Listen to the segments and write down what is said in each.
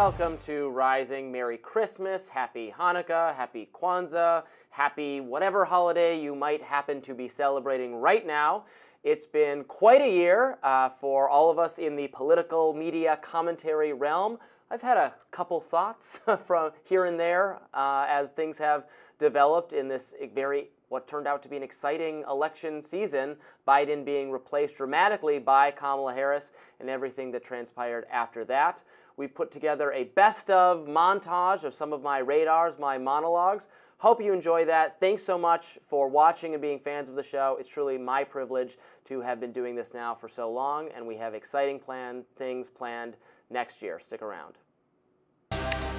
welcome to Rising. Merry Christmas, Happy Hanukkah, Happy Kwanzaa, Happy whatever holiday you might happen to be celebrating right now. It's been quite a year for all of us in the political media commentary realm. I've had a couple thoughts from here and there as things have developed in this what turned out to be an exciting election season, Biden being replaced dramatically by Kamala Harris and everything that transpired after that. We put together a best of montage of some of my radars, my monologues. Hope you enjoy that. Thanks so much for watching and being fans of the show. It's truly my privilege to have been doing this now for so long, and we have exciting things planned next year. Stick around.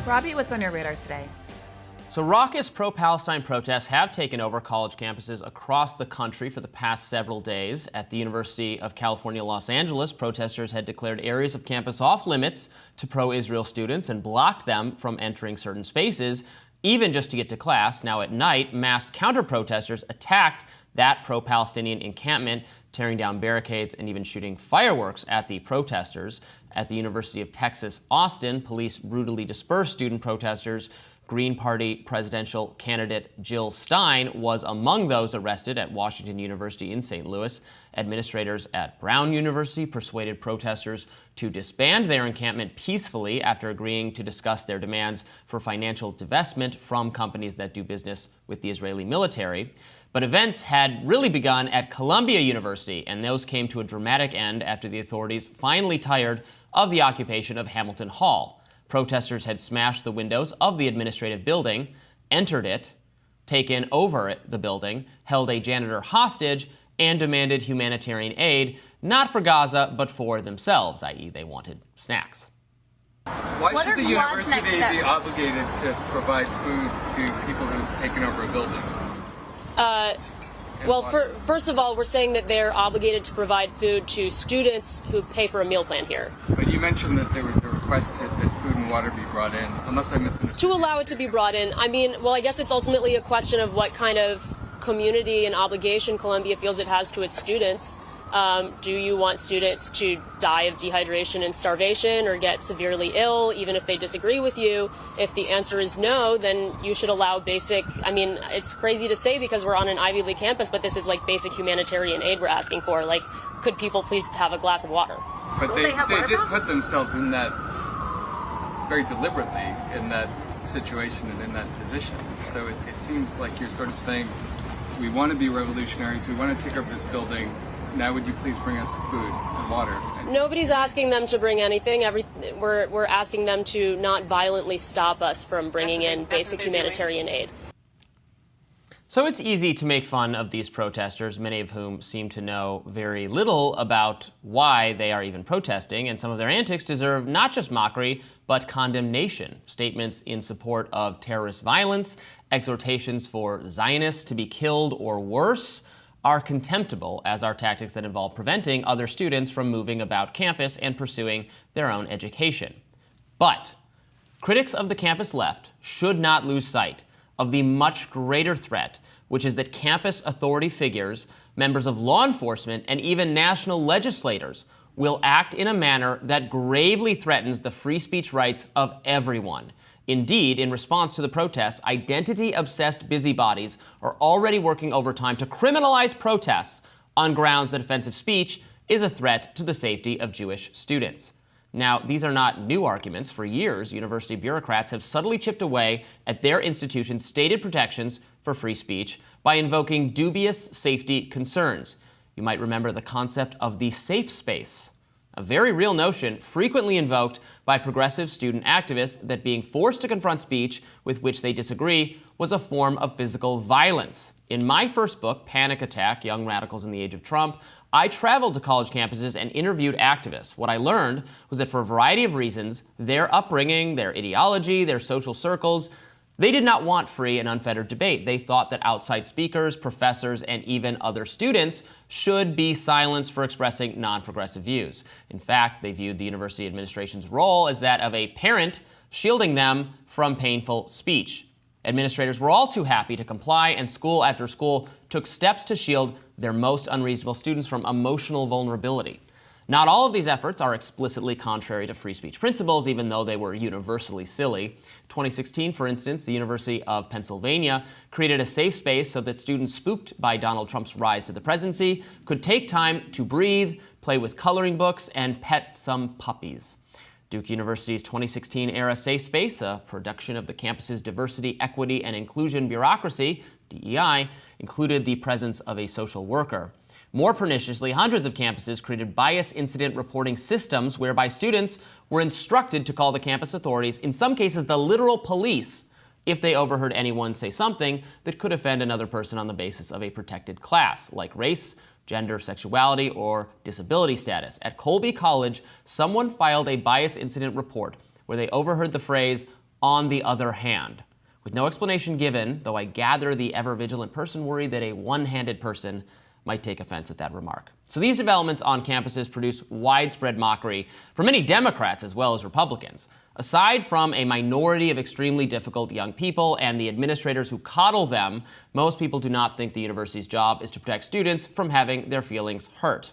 Robby, what's on your radar today? So raucous pro-Palestine protests have taken over college campuses across the country for the past several days. At the University of California, Los Angeles, protesters had declared areas of campus off limits to pro-Israel students and blocked them from entering certain spaces, even just to get to class. Now at night, masked counter-protesters attacked that pro-Palestinian encampment, tearing down barricades and even shooting fireworks at the protesters. At the University of Texas, Austin, police brutally dispersed student protesters. Green Party presidential candidate Jill Stein was among those arrested at Washington University in St. Louis. Administrators at Brown University persuaded protesters to disband their encampment peacefully after agreeing to discuss their demands for financial divestment from companies that do business with the Israeli military. But events had really begun at Columbia University, and those came to a dramatic end after the authorities finally tired of the occupation of Hamilton Hall. Protesters had smashed the windows of the administrative building, entered it, taken over the building, held a janitor hostage, and demanded humanitarian aid, not for Gaza, but for themselves, i.e. they wanted snacks. Why should the university be obligated to provide food to people who've taken over a building? Well, first of all, we're saying that they're obligated to provide food to students who pay for a meal plan here. But you mentioned that there was a request that food and water be brought in, unless I misunderstood. To allow it to be brought in. I mean, well, I guess it's ultimately a question of what kind of community and obligation Columbia feels it has to its students. Do you want students to die of dehydration and starvation or get severely ill, even if they disagree with you? If the answer is no, then you should allow basic, I mean, it's crazy to say because we're on an Ivy League campus, but this is like basic humanitarian aid we're asking for. Like, could people please have a glass of water? But they did put themselves in that very deliberately, in that situation and in that position. So it seems like you're sort of saying, we want to be revolutionaries, we want to take over this building. Now would you please bring us food and water? Nobody's asking them to bring anything. We're asking them to not violently stop us from bringing in basic humanitarian aid. So it's easy to make fun of these protesters, many of whom seem to know very little about why they are even protesting, and some of their antics deserve not just mockery, but condemnation. Statements in support of terrorist violence, exhortations for Zionists to be killed or worse, are contemptible, as are tactics that involve preventing other students from moving about campus and pursuing their own education. But critics of the campus left should not lose sight of the much greater threat, which is that campus authority figures, members of law enforcement, and even national legislators will act in a manner that gravely threatens the free speech rights of everyone. Indeed, in response to the protests, identity-obsessed busybodies are already working overtime to criminalize protests on grounds that offensive speech is a threat to the safety of Jewish students. Now, these are not new arguments. For years, university bureaucrats have subtly chipped away at their institution's stated protections for free speech by invoking dubious safety concerns. You might remember the concept of the safe space, a very real notion frequently invoked by progressive student activists that being forced to confront speech with which they disagree was a form of physical violence. In my first book, Panic Attack: Young Radicals in the Age of Trump, I traveled to college campuses and interviewed activists. What I learned was that for a variety of reasons, their upbringing, their ideology, their social circles, they did not want free and unfettered debate. They thought that outside speakers, professors, and even other students should be silenced for expressing non-progressive views. In fact, they viewed the university administration's role as that of a parent shielding them from painful speech. Administrators were all too happy to comply, and school after school took steps to shield their most unreasonable students from emotional vulnerability. Not all of these efforts are explicitly contrary to free speech principles, even though they were universally silly. 2016, for instance, the University of Pennsylvania created a safe space so that students spooked by Donald Trump's rise to the presidency could take time to breathe, play with coloring books, and pet some puppies. Duke University's 2016-era Safe Space, a production of the campus's Diversity, Equity, and Inclusion Bureaucracy, DEI, included the presence of a social worker. More perniciously, hundreds of campuses created bias incident reporting systems whereby students were instructed to call the campus authorities, in some cases the literal police, if they overheard anyone say something that could offend another person on the basis of a protected class, like race, gender, sexuality, or disability status. At Colby College, someone filed a bias incident report where they overheard the phrase, "on the other hand." With no explanation given, though I gather the ever-vigilant person worried that a one-handed person might take offense at that remark. So these developments on campuses produce widespread mockery for many Democrats as well as Republicans. Aside from a minority of extremely difficult young people and the administrators who coddle them, most people do not think the university's job is to protect students from having their feelings hurt.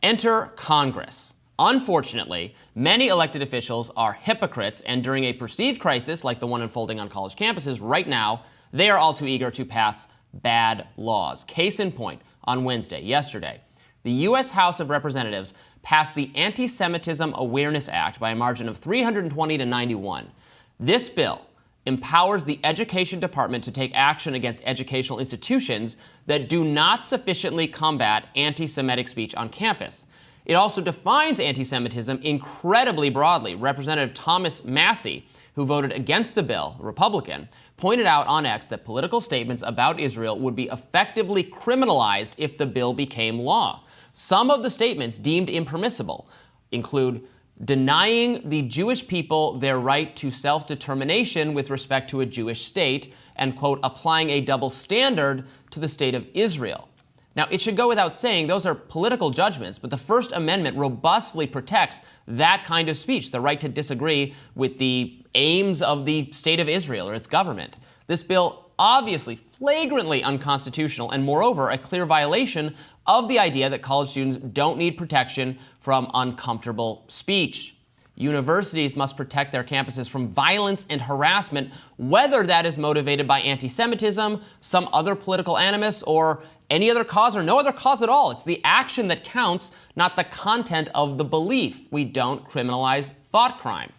Enter Congress. Unfortunately, many elected officials are hypocrites, and during a perceived crisis like the one unfolding on college campuses right now, they are all too eager to pass bad laws. Case in point, on Wednesday, yesterday, the U.S. House of Representatives passed the Anti-Semitism Awareness Act by a margin of 320 to 91. This bill empowers the Education Department to take action against educational institutions that do not sufficiently combat anti-Semitic speech on campus. It also defines anti-Semitism incredibly broadly. Representative Thomas Massey, who voted against the bill, a Republican, pointed out on X that political statements about Israel would be effectively criminalized if the bill became law. Some of the statements deemed impermissible include denying the Jewish people their right to self-determination with respect to a Jewish state and, quote, applying a double standard to the state of Israel. Now, it should go without saying those are political judgments, but the First Amendment robustly protects that kind of speech, the right to disagree with the aims of the state of Israel or its government. This bill obviously flagrantly unconstitutional and, moreover, a clear violation of the idea that college students don't need protection from uncomfortable speech. Universities must protect their campuses from violence and harassment, whether that is motivated by anti-Semitism, some other political animus, or any other cause or no other cause at all. It's the action that counts, not the content of the belief. We don't criminalize thought crime.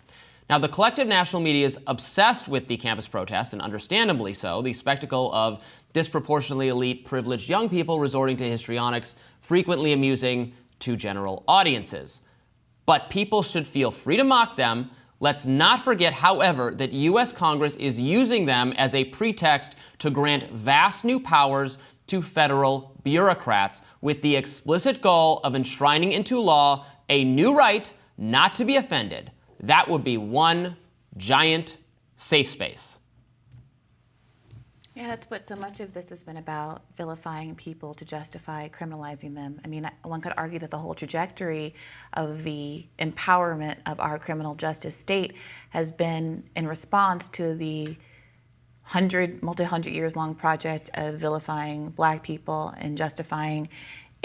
Now, the collective national media is obsessed with the campus protests, and understandably so. The spectacle of disproportionately elite, privileged young people resorting to histrionics, frequently amusing to general audiences. But people should feel free to mock them. Let's not forget, however, that U.S. Congress is using them as a pretext to grant vast new powers to federal bureaucrats with the explicit goal of enshrining into law a new right not to be offended. That would be one giant safe space. Yeah, that's what so much of this has been about, vilifying people to justify criminalizing them. I mean, one could argue that the whole trajectory of the empowerment of our criminal justice state has been in response to the multi-hundred years long project of vilifying Black people and justifying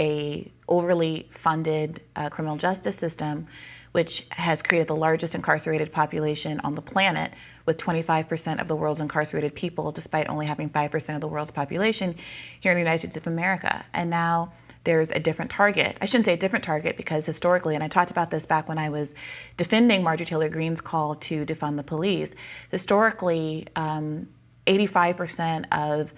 a overly funded criminal justice system, which has created the largest incarcerated population on the planet, with 25% of the world's incarcerated people, despite only having 5% of the world's population here in the United States of America. And now there's a different target. I shouldn't say a different target, because historically, and I talked about this back when I was defending Marjorie Taylor Greene's call to defund the police, historically, 85% of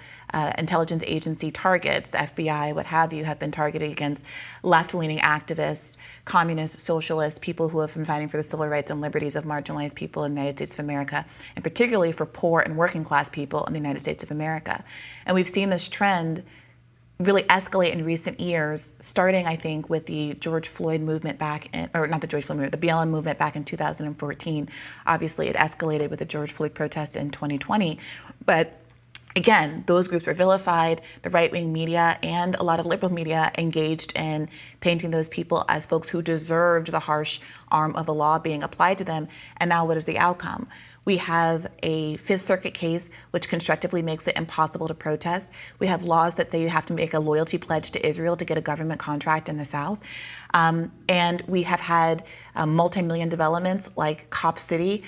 intelligence agency targets, FBI, what have you, have been targeted against left-leaning activists, communists, socialists, people who have been fighting for the civil rights and liberties of marginalized people in the United States of America, and particularly for poor and working class people in the United States of America. And we've seen this trend really escalate in recent years, starting, I think, with the George Floyd movement back in, or not the George Floyd movement, the BLM movement back in 2014. Obviously, it escalated with the George Floyd protest in 2020. But again, those groups were vilified. The right-wing media and a lot of liberal media engaged in painting those people as folks who deserved the harsh arm of the law being applied to them. And now what is the outcome? We have a Fifth Circuit case which constructively makes it impossible to protest. We have laws that say you have to make a loyalty pledge to Israel to get a government contract in the South. And we have had multi-million developments like Cop City,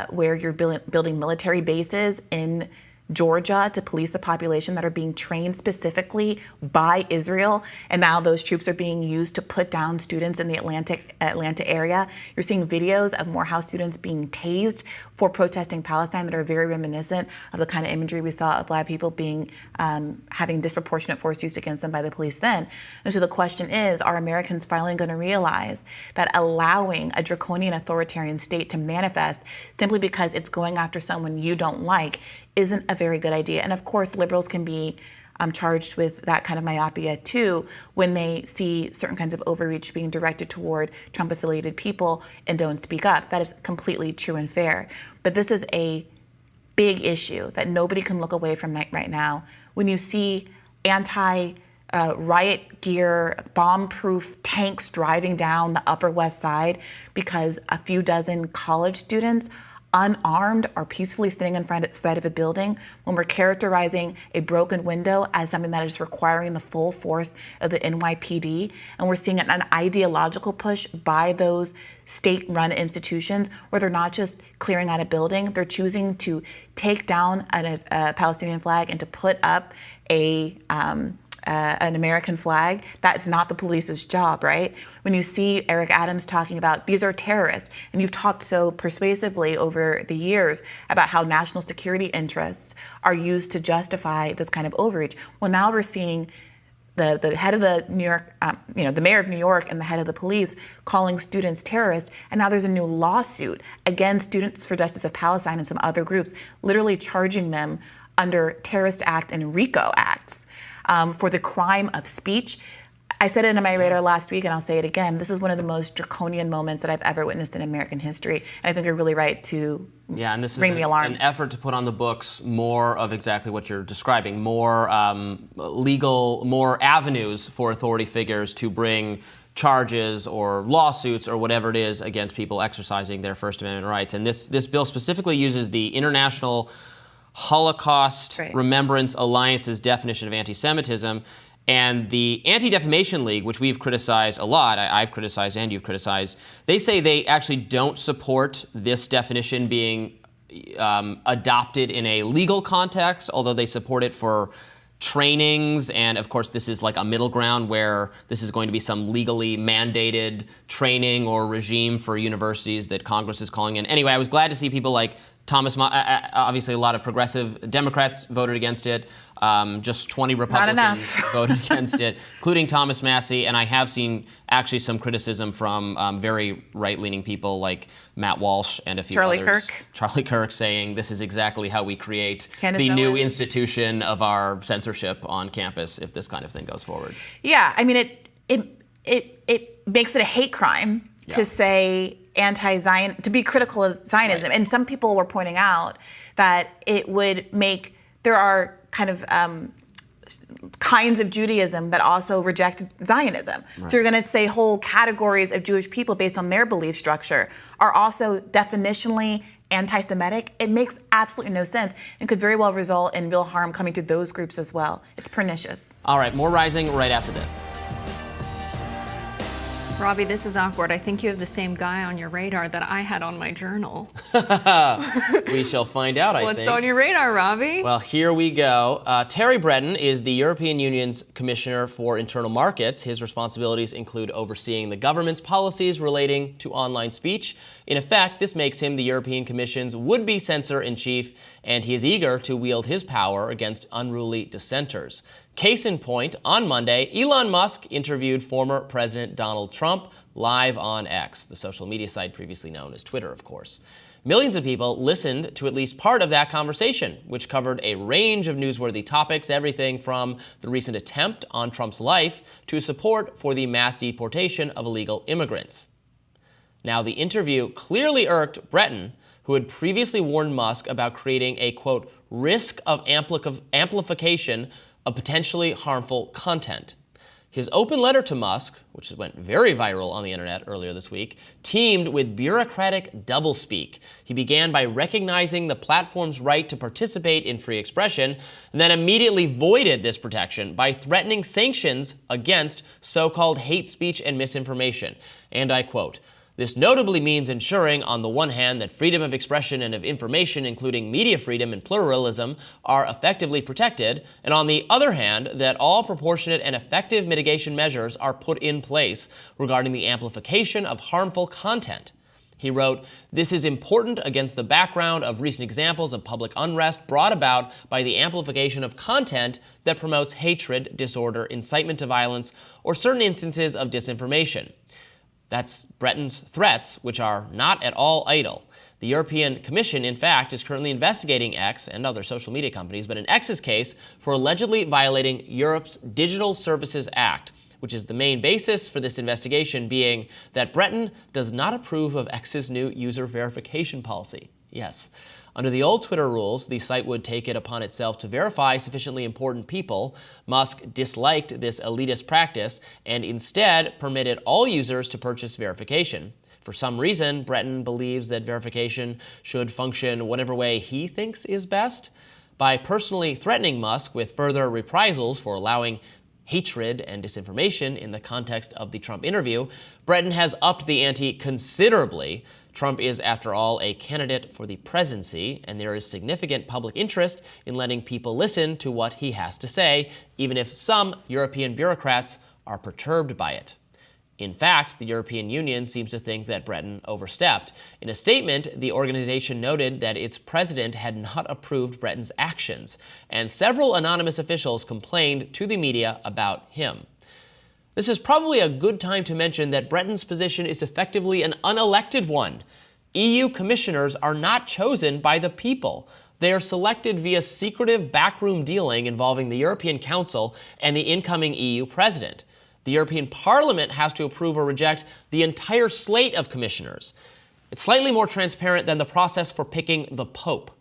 where you're building military bases in Georgia to police the population that are being trained specifically by Israel. And now those troops are being used to put down students in the Atlanta area. You're seeing videos of Morehouse students being tased for protesting Palestine that are very reminiscent of the kind of imagery we saw of Black people being having disproportionate force used against them by the police then. And so the question is, are Americans finally going to realize that allowing a draconian authoritarian state to manifest simply because it's going after someone you don't like isn't a very good idea? And of course, liberals can be charged with that kind of myopia too when they see certain kinds of overreach being directed toward Trump-affiliated people and don't speak up. That is completely true and fair. But this is a big issue that nobody can look away from right now. When you see riot gear, bomb-proof tanks driving down the Upper West Side because a few dozen college students unarmed are peacefully sitting in front of a building, when we're characterizing a broken window as something that is requiring the full force of the NYPD, and we're seeing an ideological push by those state-run institutions where they're not just clearing out a building, they're choosing to take down a Palestinian flag and to put up an American flag. That's not the police's job, right? When you see Eric Adams talking about these are terrorists, and you've talked so persuasively over the years about how national security interests are used to justify this kind of overreach. Well, now we're seeing the head of the New York, the mayor of New York and the head of the police calling students terrorists, and now there's a new lawsuit against Students for Justice of Palestine and some other groups, literally charging them under Terrorist Act and RICO Acts. For the crime of speech. I said it in my radar last week, and I'll say it again. This is one of the most draconian moments that I've ever witnessed in American history. And I think you're really right to and this ring the alarm. An effort to put on the books more of exactly what you're describing, more legal, more avenues for authority figures to bring charges or lawsuits or whatever it is against people exercising their First Amendment rights. And this bill specifically uses the International Holocaust Remembrance Alliance's definition of anti-Semitism, and the Anti-Defamation League, which we've criticized a lot, I've criticized and you've criticized, they say they actually don't support this definition being adopted in a legal context, although they support it for trainings, and of course this is like a middle ground where this is going to be some legally mandated training or regime for universities that Congress is calling in. Anyway, I was glad to see people like obviously a lot of progressive Democrats voted against it. Just 20 Republicans voted against it, including Thomas Massie. And I have seen actually some criticism from very right-leaning people like Matt Walsh and a few others. Charlie Kirk saying this is exactly how we create the new institution of our censorship on campus if this kind of thing goes forward. Yeah, I mean, it makes it a hate crime to say anti-Zion, to be critical of Zionism. Right. And some people were pointing out that it would make, there are kind of kinds of Judaism that also reject Zionism. Right. So you're going to say whole categories of Jewish people based on their belief structure are also definitionally anti-Semitic. It makes absolutely no sense and could very well result in real harm coming to those groups as well. It's pernicious. All right, more Rising right after this. Robby, this is awkward. I think you have the same guy on your radar that I had on my journal. We shall find out, I think. What's on your radar, Robby? Well, here we go. Terry Breton is the European Union's Commissioner for Internal Markets. His responsibilities include overseeing the government's policies relating to online speech. In effect, this makes him the European Commission's would-be censor-in-chief, and he is eager to wield his power against unruly dissenters. Case in point, on Monday, Elon Musk interviewed former President Donald Trump live on X, the social media site previously known as Twitter, of course. Millions of people listened to at least part of that conversation, which covered a range of newsworthy topics, everything from the recent attempt on Trump's life to support for the mass deportation of illegal immigrants. Now, the interview clearly irked Breton, who had previously warned Musk about creating a, quote, risk of amplification of potentially harmful content. His open letter to Musk, which went very viral on the internet earlier this week, teemed with bureaucratic doublespeak. He began by recognizing the platform's right to participate in free expression, and then immediately voided this protection by threatening sanctions against so-called hate speech and misinformation. And I quote, "This notably means ensuring, on the one hand, that freedom of expression and of information, including media freedom and pluralism, are effectively protected, and on the other hand, that all proportionate and effective mitigation measures are put in place regarding the amplification of harmful content." He wrote, "This is important against the background of recent examples of public unrest brought about by the amplification of content that promotes hatred, disorder, incitement to violence, or certain instances of disinformation." That's Breton's threats, which are not at all idle. The European Commission, in fact, is currently investigating X and other social media companies, but in X's case, for allegedly violating Europe's Digital Services Act, which is the main basis for this investigation being that Breton does not approve of X's new user verification policy. Yes. Under the old Twitter rules, the site would take it upon itself to verify sufficiently important people. Musk disliked this elitist practice and instead permitted all users to purchase verification. For some reason, Breton believes that verification should function whatever way he thinks is best. By personally threatening Musk with further reprisals for allowing hatred and disinformation in the context of the Trump interview, Breton has upped the ante considerably. Trump is, after all, a candidate for the presidency, and there is significant public interest in letting people listen to what he has to say, even if some European bureaucrats are perturbed by it. In fact, the European Union seems to think that Breton overstepped. In a statement, the organization noted that its president had not approved Breton's actions, and several anonymous officials complained to the media about him. This is probably a good time to mention that Breton's position is effectively an unelected one. EU commissioners are not chosen by the people. They are selected via secretive backroom dealing involving the European Council and the incoming EU president. The European Parliament has to approve or reject the entire slate of commissioners. It's slightly more transparent than the process for picking the Pope.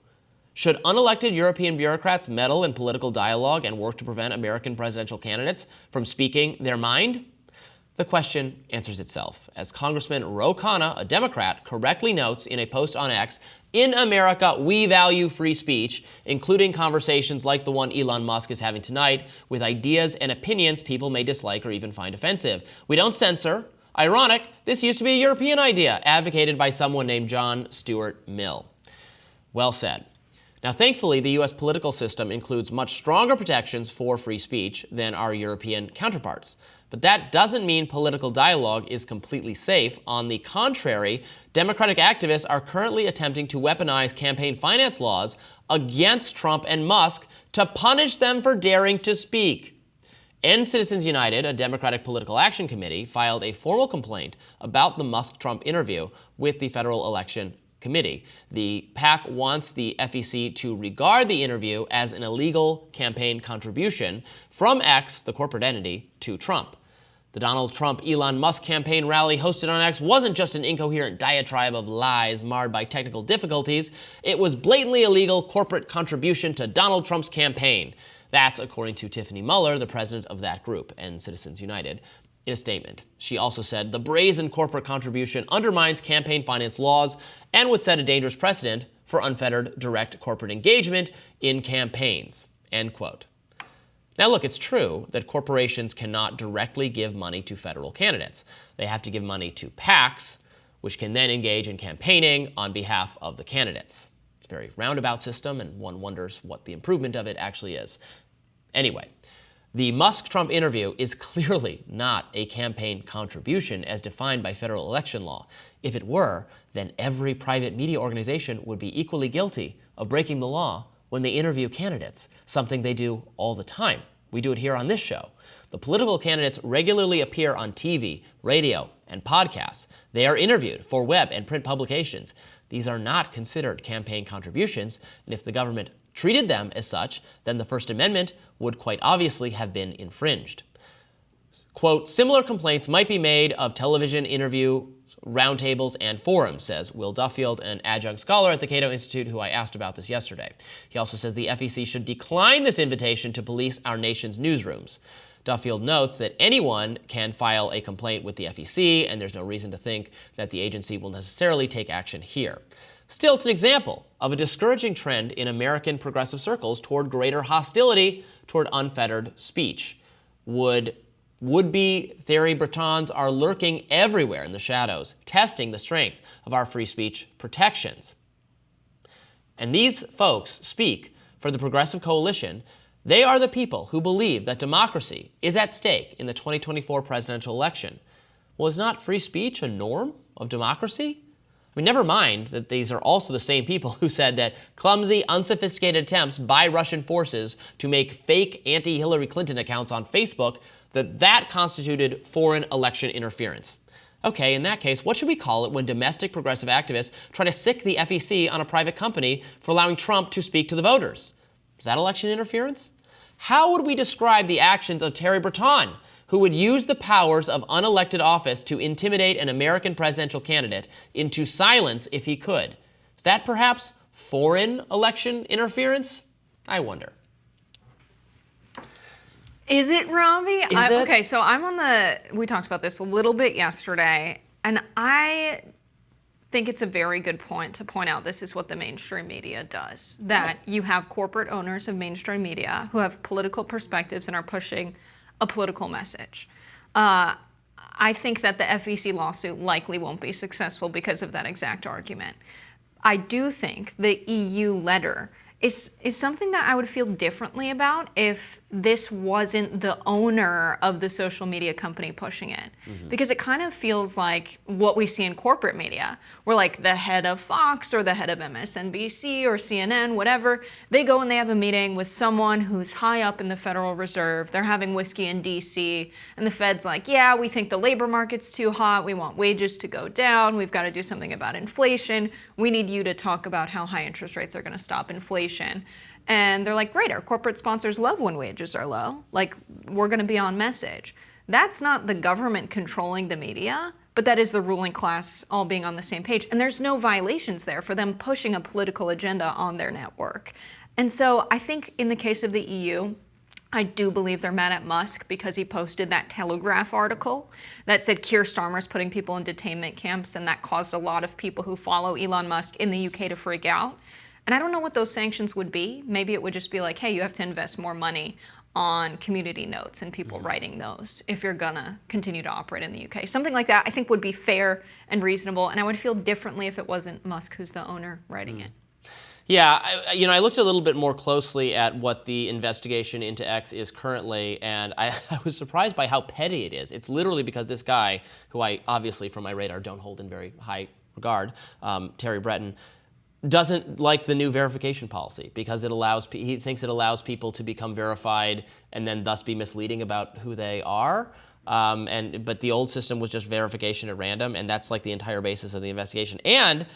Should unelected European bureaucrats meddle in political dialogue and work to prevent American presidential candidates from speaking their mind? The question answers itself, as Congressman Ro Khanna, a Democrat, correctly notes in a post on X, "In America, we value free speech, including conversations like the one Elon Musk is having tonight, with ideas and opinions people may dislike or even find offensive. We don't censor. Ironic, this used to be a European idea, advocated by someone named John Stuart Mill." Well said. Now, thankfully, the U.S. political system includes much stronger protections for free speech than our European counterparts. But that doesn't mean political dialogue is completely safe. On the contrary, Democratic activists are currently attempting to weaponize campaign finance laws against Trump and Musk to punish them for daring to speak. End Citizens United, a Democratic political action committee, filed a formal complaint about the Musk-Trump interview with the Federal Election Committee. The PAC wants the FEC to regard the interview as an illegal campaign contribution from X, the corporate entity, to Trump. The Donald Trump-Elon Musk campaign rally hosted on X wasn't just an incoherent diatribe of lies marred by technical difficulties. It was blatantly illegal corporate contribution to Donald Trump's campaign. That's according to Tiffany Muller, the president of that group, End Citizens United, in a statement. She also said the brazen corporate contribution undermines campaign finance laws and would set a dangerous precedent for unfettered direct corporate engagement in campaigns, end quote. Now look, it's true that corporations cannot directly give money to federal candidates. They have to give money to PACs, which can then engage in campaigning on behalf of the candidates. It's a very roundabout system, and one wonders what the improvement of it actually is. Anyway, the Musk-Trump interview is clearly not a campaign contribution as defined by federal election law. If it were, then every private media organization would be equally guilty of breaking the law when they interview candidates, something they do all the time. We do it here on this show. The political candidates regularly appear on TV, radio, and podcasts. They are interviewed for web and print publications. These are not considered campaign contributions, and if the government treated them as such, then the First Amendment would quite obviously have been infringed. Quote, similar complaints might be made of television interview roundtables and forums, says Will Duffield, an adjunct scholar at the Cato Institute, who I asked about this yesterday. He also says the FEC should decline this invitation to police our nation's newsrooms. Duffield notes that anyone can file a complaint with the FEC, and there's no reason to think that the agency will necessarily take action here. Still, it's an example of a discouraging trend in American progressive circles toward greater hostility toward unfettered speech. Would-be Thierry Bretons are lurking everywhere in the shadows, testing the strength of our free speech protections. And these folks speak for the Progressive Coalition. They are the people who believe that democracy is at stake in the 2024 presidential election. Well, is not free speech a norm of democracy? I mean, never mind that these are also the same people who said that clumsy, unsophisticated attempts by Russian forces to make fake anti-Hillary Clinton accounts on Facebook, that constituted foreign election interference. Okay, in that case, what should we call it when domestic progressive activists try to sick the FEC on a private company for allowing Trump to speak to the voters? Is that election interference? How would we describe the actions of Thierry Breton, who would use the powers of unelected office to intimidate an American presidential candidate into silence if he could? Is that perhaps foreign election interference? I wonder. Is it, Robby? Is it? Okay, so we talked about this a little bit yesterday, and I think it's a very good point to point out this is what the mainstream media does. That you have corporate owners of mainstream media who have political perspectives and are pushing a political message. I think that the FEC lawsuit likely won't be successful because of that exact argument. I do think the EU letter is something that I would feel differently about if this wasn't the owner of the social media company pushing it. Because it kind of feels like what we see in corporate media, where like the head of Fox or the head of MSNBC or CNN, whatever, they go and they have a meeting with someone who's high up in the Federal Reserve. They're having whiskey in DC, and the Fed's like, yeah, we think the labor market's too hot. We want wages to go down. We've got to do something about inflation. We need you to talk about how high interest rates are going to stop inflation. And they're like, great, our corporate sponsors love when wages are low. Like, we're going to be on message. That's not the government controlling the media, but that is the ruling class all being on the same page. And there's no violations there for them pushing a political agenda on their network. And so I think in the case of the EU, I do believe they're mad at Musk because he posted that Telegraph article that said Keir Starmer's putting people in detainment camps, and that caused a lot of people who follow Elon Musk in the UK to freak out. And I don't know what those sanctions would be. Maybe it would just be like, hey, you have to invest more money on community notes and people writing those if you're gonna continue to operate in the UK. Something like that I think would be fair and reasonable, and I would feel differently if it wasn't Musk who's the owner writing it. Yeah, I looked a little bit more closely at what the investigation into X is currently, and I was surprised by how petty it is. It's literally because this guy, who I obviously from my radar don't hold in very high regard, Thierry Breton, doesn't like the new verification policy because he thinks it allows people to become verified and then thus be misleading about who they are. But the old system was just verification at random, and that's like the entire basis of the investigation. And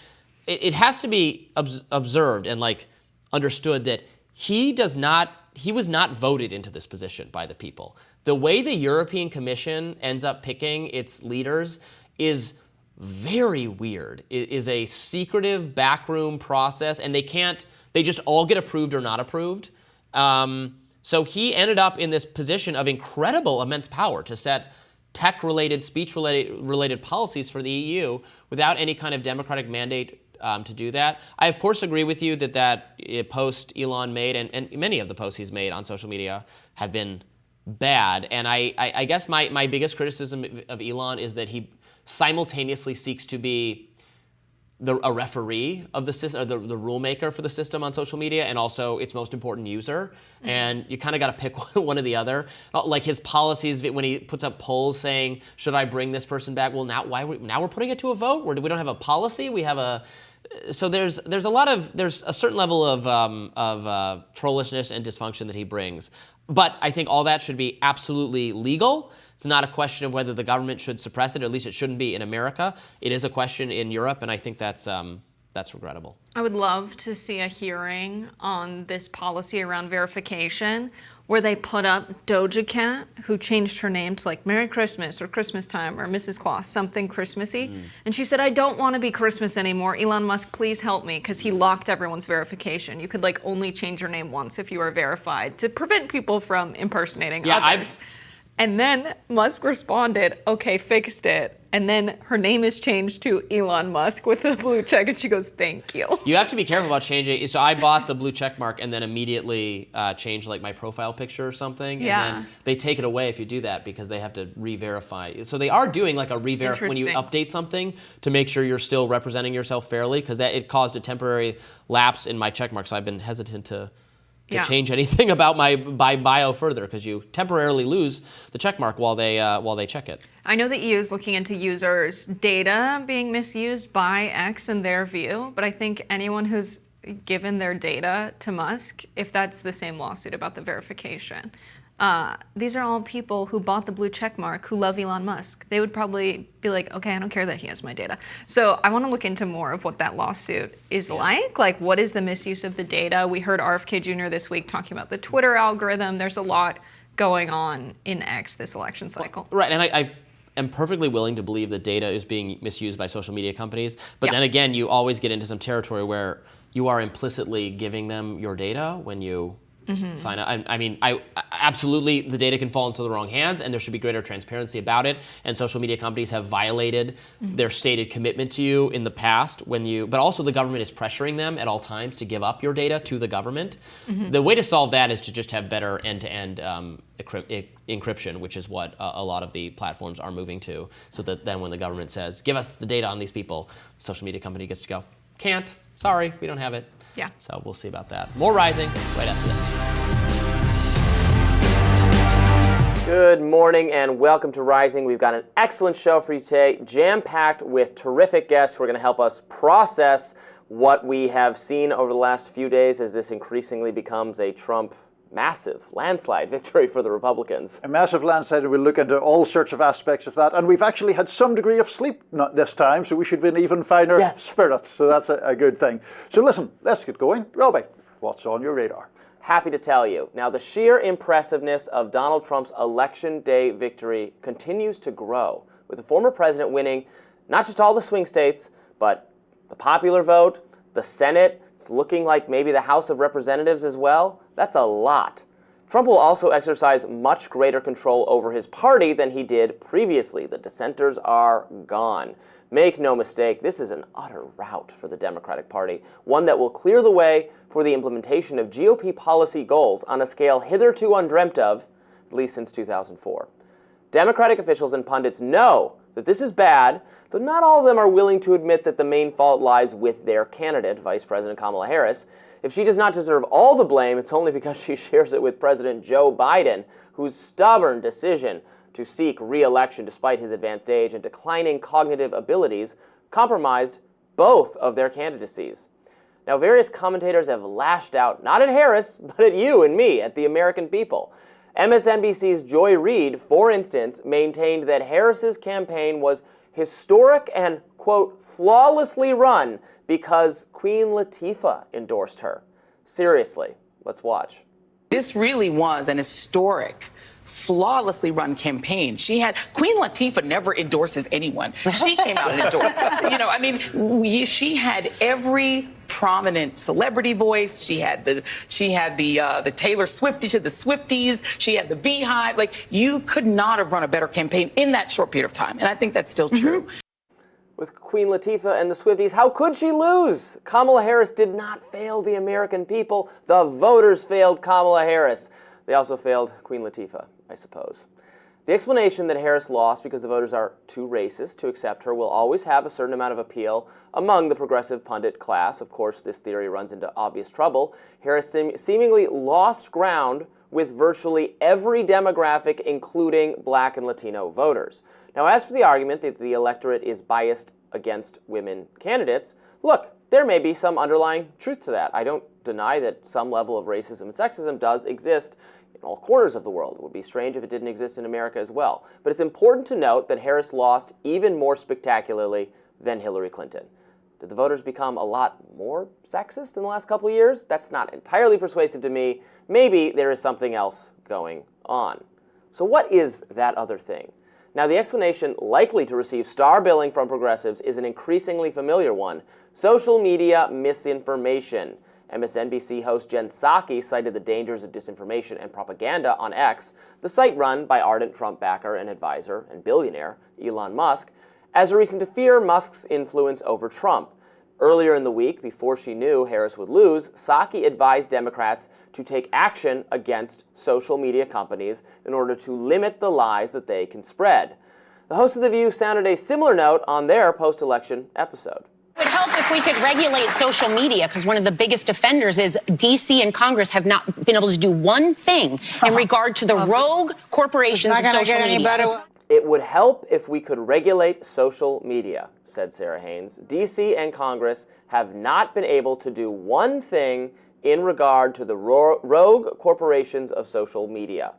it has to be observed and like understood that he was not voted into this position by the people. The way the European Commission ends up picking its leaders is very weird. It is a secretive backroom process, and they just all get approved or not approved. So he ended up in this position of incredible, immense power to set tech-related, speech-related policies for the EU without any kind of democratic mandate to do that. I, of course, agree with you that post Elon made, and many of the posts he's made on social media have been bad. And I guess my biggest criticism of Elon is that he simultaneously seeks to be a referee of the system, or the rule maker for the system on social media, and also its most important user. And you kind of got to pick one or the other. Like his policies, when he puts up polls saying, "Should I bring this person back?" Well, now we're putting it to a vote. We don't have a policy. We have a. So there's a certain level of trollishness and dysfunction that he brings. But I think all that should be absolutely legal. It's not a question of whether the government should suppress it, or at least it shouldn't be in America. It is a question in Europe, and I think that's regrettable. I would love to see a hearing on this policy around verification where they put up Doja Cat, who changed her name to like Merry Christmas or Christmas Time or Mrs. Claus, something Christmassy. And she said, I don't want to be Christmas anymore. Elon Musk, please help me, because he locked everyone's verification. You could like only change your name once if you were verified to prevent people from impersonating others. And then Musk responded, okay, fixed it. And then her name is changed to Elon Musk with a blue check, and she goes, thank you. You have to be careful about changing. So I bought the blue check mark and then immediately changed like my profile picture or something. Yeah. And then they take it away if you do that because they have to re-verify. So they are doing like a re-verify when you Interesting. update something to make sure you're still representing yourself fairly, because that it caused a temporary lapse in my check mark. So I've been hesitant to change anything about my bio further, because you temporarily lose the check mark while they check it. I know the EU is looking into users' data being misused by X in their view, but I think anyone who's given their data to Musk, if that's the same lawsuit about the verification, these are all people who bought the blue check mark who love Elon Musk. They would probably be like, okay, I don't care that he has my data. So I want to look into more of what that lawsuit is like. Like, what is the misuse of the data? We heard RFK Jr. this week talking about the Twitter algorithm. There's a lot going on in X this election cycle. Right, and I am perfectly willing to believe that data is being misused by social media companies. But then again, you always get into some territory where you are implicitly giving them your data when you sign up. I mean, absolutely, the data can fall into the wrong hands, and there should be greater transparency about it. And social media companies have violated their stated commitment to you in the past but also the government is pressuring them at all times to give up your data to the government. The way to solve that is to just have better end-to-end encryption, which is what a lot of the platforms are moving to, so that then when the government says, give us the data on these people, the social media company gets to go, can't, sorry, we don't have it. Yeah. So we'll see about that. More Rising right after this. Good morning and welcome to Rising. We've got an excellent show for you today, jam-packed with terrific guests who are going to help us process what we have seen over the last few days as this increasingly becomes a Trump massive landslide victory for the Republicans. A massive landslide, and we'll look into all sorts of aspects of that. And we've actually had some degree of sleep this time, so we should be in even finer spirits. So that's a good thing. So listen, let's get going. Robby, what's on your radar? Happy to tell you. Now, the sheer impressiveness of Donald Trump's Election Day victory continues to grow, with the former president winning not just all the swing states, but the popular vote, the Senate. It's looking like maybe the House of Representatives as well. That's a lot. Trump will also exercise much greater control over his party than he did previously. The dissenters are gone. Make no mistake, this is an utter rout for the Democratic Party, one that will clear the way for the implementation of GOP policy goals on a scale hitherto undreamt of, at least since 2004. Democratic officials and pundits know that this is bad, though not all of them are willing to admit that the main fault lies with their candidate, Vice President Kamala Harris. If she does not deserve all the blame, it's only because she shares it with President Joe Biden, whose stubborn decision to seek re-election despite his advanced age and declining cognitive abilities compromised both of their candidacies. Now, various commentators have lashed out, not at Harris, but at you and me, at the American people. MSNBC's Joy Reid, for instance, maintained that Harris's campaign was historic and, quote, flawlessly run because Queen Latifah endorsed her. Seriously, let's watch. This really was an historic, flawlessly run campaign. Queen Latifah never endorses anyone. She came out and endorsed. She had every prominent celebrity voice. She had the Taylor Swift, she had the Swifties, she had the Beehive. Like, you could not have run a better campaign in that short period of time. And I think that's still true. With Queen Latifah and the Swifties, how could she lose? Kamala Harris did not fail the American people. The voters failed Kamala Harris. They also failed Queen Latifah, I suppose. The explanation that Harris lost because the voters are too racist to accept her will always have a certain amount of appeal among the progressive pundit class. Of course, this theory runs into obvious trouble. Harris seemingly lost ground with virtually every demographic, including Black and Latino voters. Now, as for the argument that the electorate is biased against women candidates, look, there may be some underlying truth to that. I don't deny that some level of racism and sexism does exist in all corners of the world. It would be strange if it didn't exist in America as well. But it's important to note that Harris lost even more spectacularly than Hillary Clinton. Did the voters become a lot more sexist in the last couple of years? That's not entirely persuasive to me. Maybe there is something else going on. So what is that other thing? Now, the explanation likely to receive star billing from progressives is an increasingly familiar one: social media misinformation. MSNBC host Jen Psaki cited the dangers of disinformation and propaganda on X, the site run by ardent Trump backer and advisor and billionaire Elon Musk, as a reason to fear Musk's influence over Trump. Earlier in the week, before she knew Harris would lose, Psaki advised Democrats to take action against social media companies in order to limit the lies that they can spread. The host of The View sounded a similar note on their post-election episode. It would help if we could regulate social media, because one of the biggest offenders is D.C. and Congress have not been able to do one thing in regard to the rogue corporations of social media. It would help if we could regulate social media, said Sarah Haynes. D.C. and Congress have not been able to do one thing in regard to the rogue corporations of social media.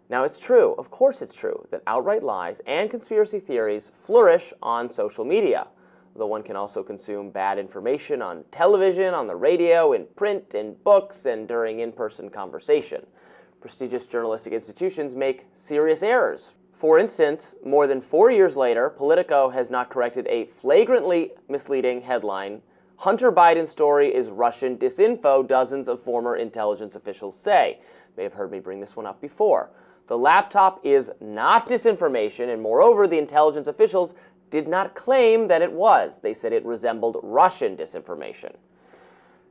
Now, it's true, of course it's true, that outright lies and conspiracy theories flourish on social media, though one can also consume bad information on television, on the radio, in print, in books, and during in-person conversation. Prestigious journalistic institutions make serious errors. For instance, more than 4 years later, Politico has not corrected a flagrantly misleading headline, "Hunter Biden's story is Russian disinfo, dozens of former intelligence officials say." You may have heard me bring this one up before. The laptop is not disinformation, and moreover, the intelligence officials did not claim that it was. They said it resembled Russian disinformation.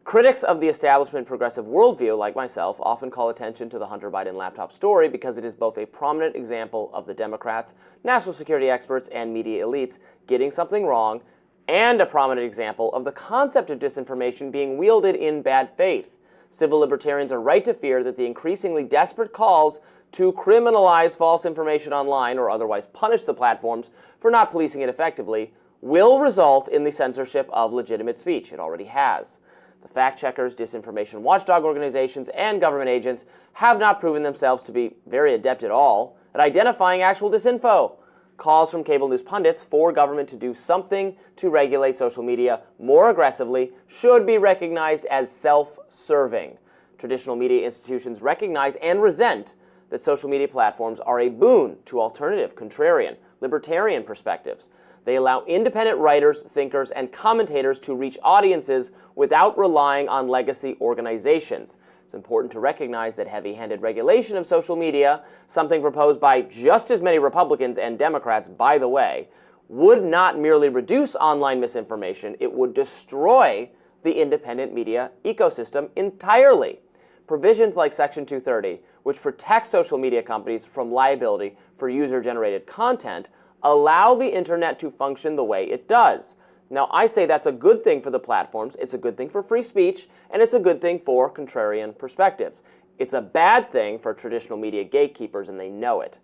Critics of the establishment progressive worldview, like myself, often call attention to the Hunter Biden laptop story because it is both a prominent example of the Democrats, national security experts, and media elites getting something wrong, and a prominent example of the concept of disinformation being wielded in bad faith. Civil libertarians are right to fear that the increasingly desperate calls to criminalize false information online or otherwise punish the platforms for not policing it effectively will result in the censorship of legitimate speech. It already has. The fact-checkers, disinformation watchdog organizations, and government agents have not proven themselves to be very adept at all at identifying actual disinfo. Calls from cable news pundits for government to do something to regulate social media more aggressively should be recognized as self-serving. Traditional media institutions recognize and resent that social media platforms are a boon to alternative, contrarian, libertarian perspectives. They allow independent writers, thinkers, and commentators to reach audiences without relying on legacy organizations. It's important to recognize that heavy-handed regulation of social media, something proposed by just as many Republicans and Democrats, by the way, would not merely reduce online misinformation, it would destroy the independent media ecosystem entirely. Provisions like Section 230, which protects social media companies from liability for user-generated content, allow the internet to function the way it does. Now, I say that's a good thing for the platforms, it's a good thing for free speech, and it's a good thing for contrarian perspectives. It's a bad thing for traditional media gatekeepers, and they know it.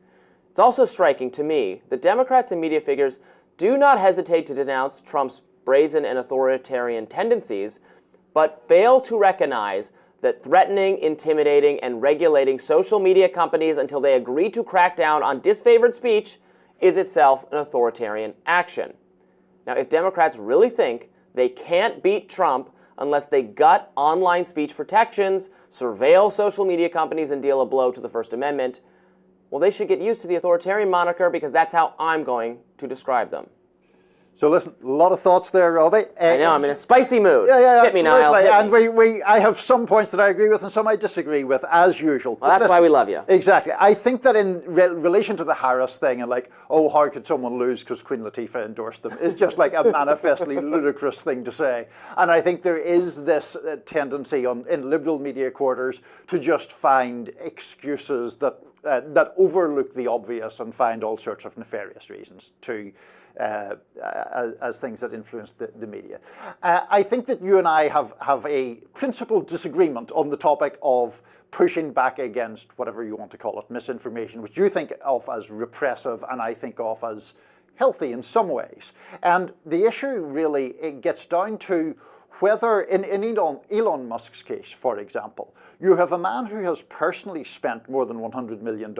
It's also striking to me that Democrats and media figures do not hesitate to denounce Trump's brazen and authoritarian tendencies, but fail to recognize that threatening, intimidating, and regulating social media companies until they agree to crack down on disfavored speech is itself an authoritarian action. Now, if Democrats really think they can't beat Trump unless they gut online speech protections, surveil social media companies, and deal a blow to the First Amendment, well, they should get used to the authoritarian moniker, because that's how I'm going to describe them. So listen, a lot of thoughts there, Robby. I know, I'm in a spicy mood. Yeah, Hit me, Niall. absolutely. And I have some points that I agree with and some I disagree with, as usual. Well, that's why we love you. Exactly. I think that in relation to the Harris thing and like, oh, how could someone lose because Queen Latifah endorsed them, is just like a manifestly ludicrous thing to say. And I think there is this tendency in liberal media quarters to just find excuses that overlook the obvious and find all sorts of nefarious reasons to as things that influence the media. I think that you and I have a principal disagreement on the topic of pushing back against whatever you want to call it, misinformation, which you think of as repressive and I think of as healthy in some ways. And the issue really, it gets down to whether, in Elon Musk's case, for example, you have a man who has personally spent more than $100 million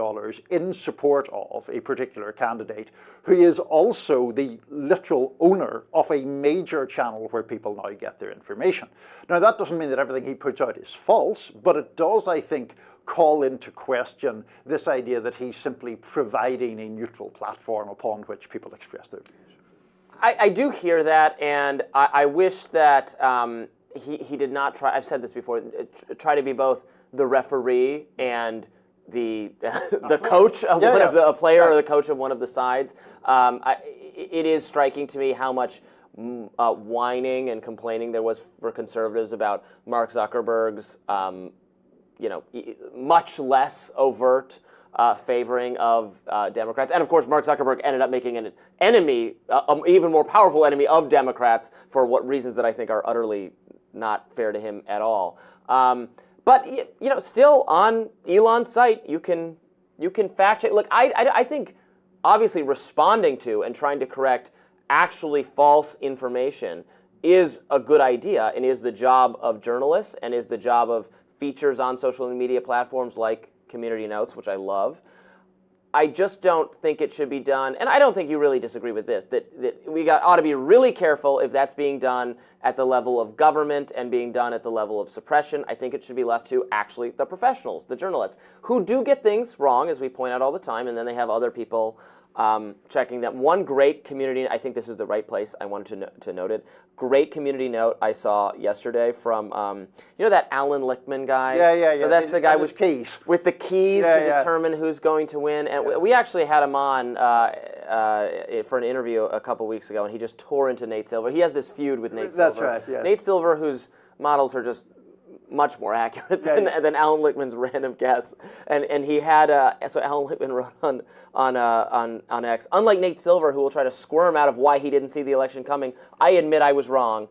in support of a particular candidate, who is also the literal owner of a major channel where people now get their information. Now, that doesn't mean that everything he puts out is false, but it does, I think, call into question this idea that he's simply providing a neutral platform upon which people express their views. I do hear that, and I wish that he did not try. I've said this before. Try to be both the referee and the the coach of a player or the coach of one of the sides. It is striking to me how much whining and complaining there was for conservatives about Mark Zuckerberg's, much less overt favoring of Democrats. And of course, Mark Zuckerberg ended up making an enemy, an even more powerful enemy of Democrats for what reasons that I think are utterly not fair to him at all. But still on Elon's site, you can fact check. Look, I think obviously responding to and trying to correct actually false information is a good idea and is the job of journalists and is the job of features on social media platforms like Community Notes, which I love. I just don't think it should be done, and I don't think you really disagree with this, that we ought to be really careful if that's being done at the level of government and being done at the level of suppression. I think it should be left to actually the professionals, the journalists, who do get things wrong, as we point out all the time, and then they have other people checking them. One great community, I think this is the right place, I wanted to note it, great community note I saw yesterday from, that Alan Lichtman guy? Yeah. So that's the guy with keys. With the keys to determine who's going to win. And we actually had him on for an interview a couple weeks ago, and he just tore into Nate Silver. He has this feud with Nate Silver. That's right, yeah. Nate Silver, whose models are just much more accurate than Alan Lichtman's random guess, and he had so Alan Lichtman wrote on X. Unlike Nate Silver, who will try to squirm out of why he didn't see the election coming, I admit I was wrong.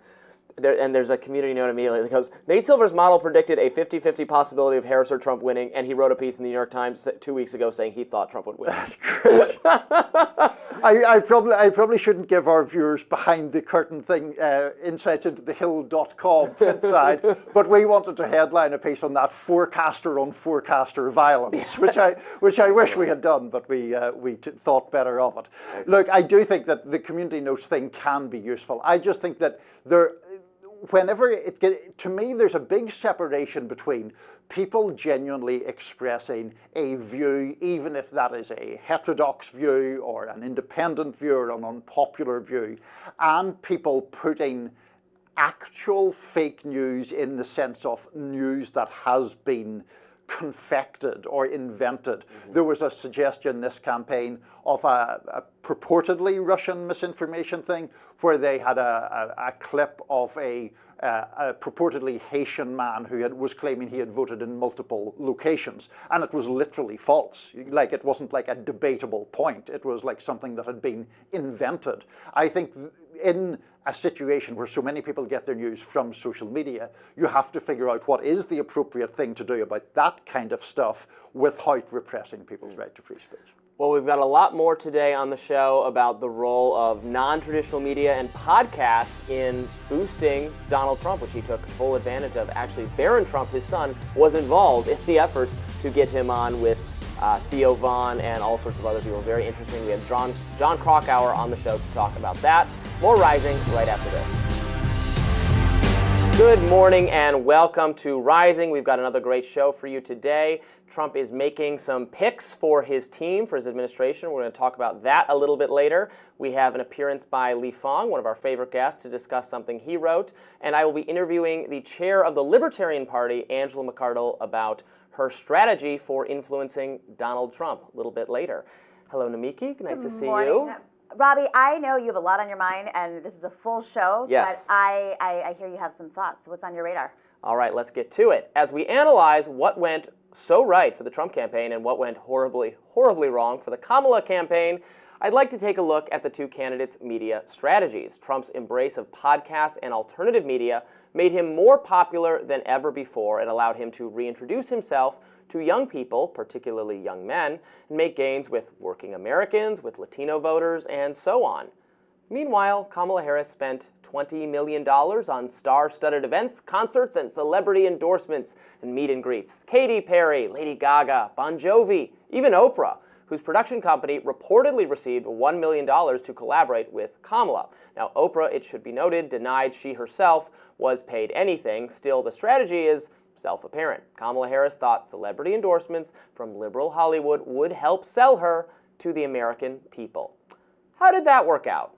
And there's a community note immediately that goes, Nate Silver's model predicted a 50-50 possibility of Harris or Trump winning, and he wrote a piece in the New York Times 2 weeks ago saying he thought Trump would win. That's great. I probably shouldn't give our viewers behind the curtain thing insights into the Hill.com inside, but we wanted to headline a piece on that forecaster on forecaster violence, which I wish we had done, but we thought better of it. Look, I do think that the community notes thing can be useful. I just think that to me, there's a big separation between people genuinely expressing a view, even if that is a heterodox view or an independent view or an unpopular view, and people putting actual fake news in the sense of news that has been confected or invented. Mm-hmm. There was a suggestion this campaign of a purportedly Russian misinformation thing where they had a clip of a purportedly Haitian man who was claiming he had voted in multiple locations, and it was literally false. Like, it wasn't like a debatable point. It was like something that had been invented. I think in a situation where so many people get their news from social media, you have to figure out what is the appropriate thing to do about that kind of stuff without repressing people's right to free speech. Well, we've got a lot more today on the show about the role of non-traditional media and podcasts in boosting Donald Trump, which he took full advantage of. Actually, Barron Trump, his son, was involved in the efforts to get him on with Theo Vaughn and all sorts of other people. Very interesting. We have John Krakauer on the show to talk about that. More Rising right after this. Good morning and welcome to Rising. We've got another great show for you today. Trump is making some picks for his team, for his administration. We're going to talk about that a little bit later. We have an appearance by Li Fang, one of our favorite guests, to discuss something he wrote. And I will be interviewing the chair of the Libertarian Party, Angela McArdle, about her strategy for influencing Donald Trump a little bit later. Hello, Namiki. Nice to see you. Robby, I know you have a lot on your mind, and this is a full show, yes. But I hear you have some thoughts. What's on your radar? All right, let's get to it. As we analyze what went so right for the Trump campaign and what went horribly, horribly wrong for the Kamala campaign, I'd like to take a look at the two candidates' media strategies. Trump's embrace of podcasts and alternative media made him more popular than ever before and allowed him to reintroduce himself to young people, particularly young men, and make gains with working Americans, with Latino voters, and so on. Meanwhile, Kamala Harris spent $20 million on star-studded events, concerts, and celebrity endorsements and meet and greets. Katy Perry, Lady Gaga, Bon Jovi, even Oprah, whose production company reportedly received $1 million to collaborate with Kamala. Now, Oprah, it should be noted, denied she herself was paid anything. Still, the strategy is self-apparent. Kamala Harris thought celebrity endorsements from liberal Hollywood would help sell her to the American people. How did that work out?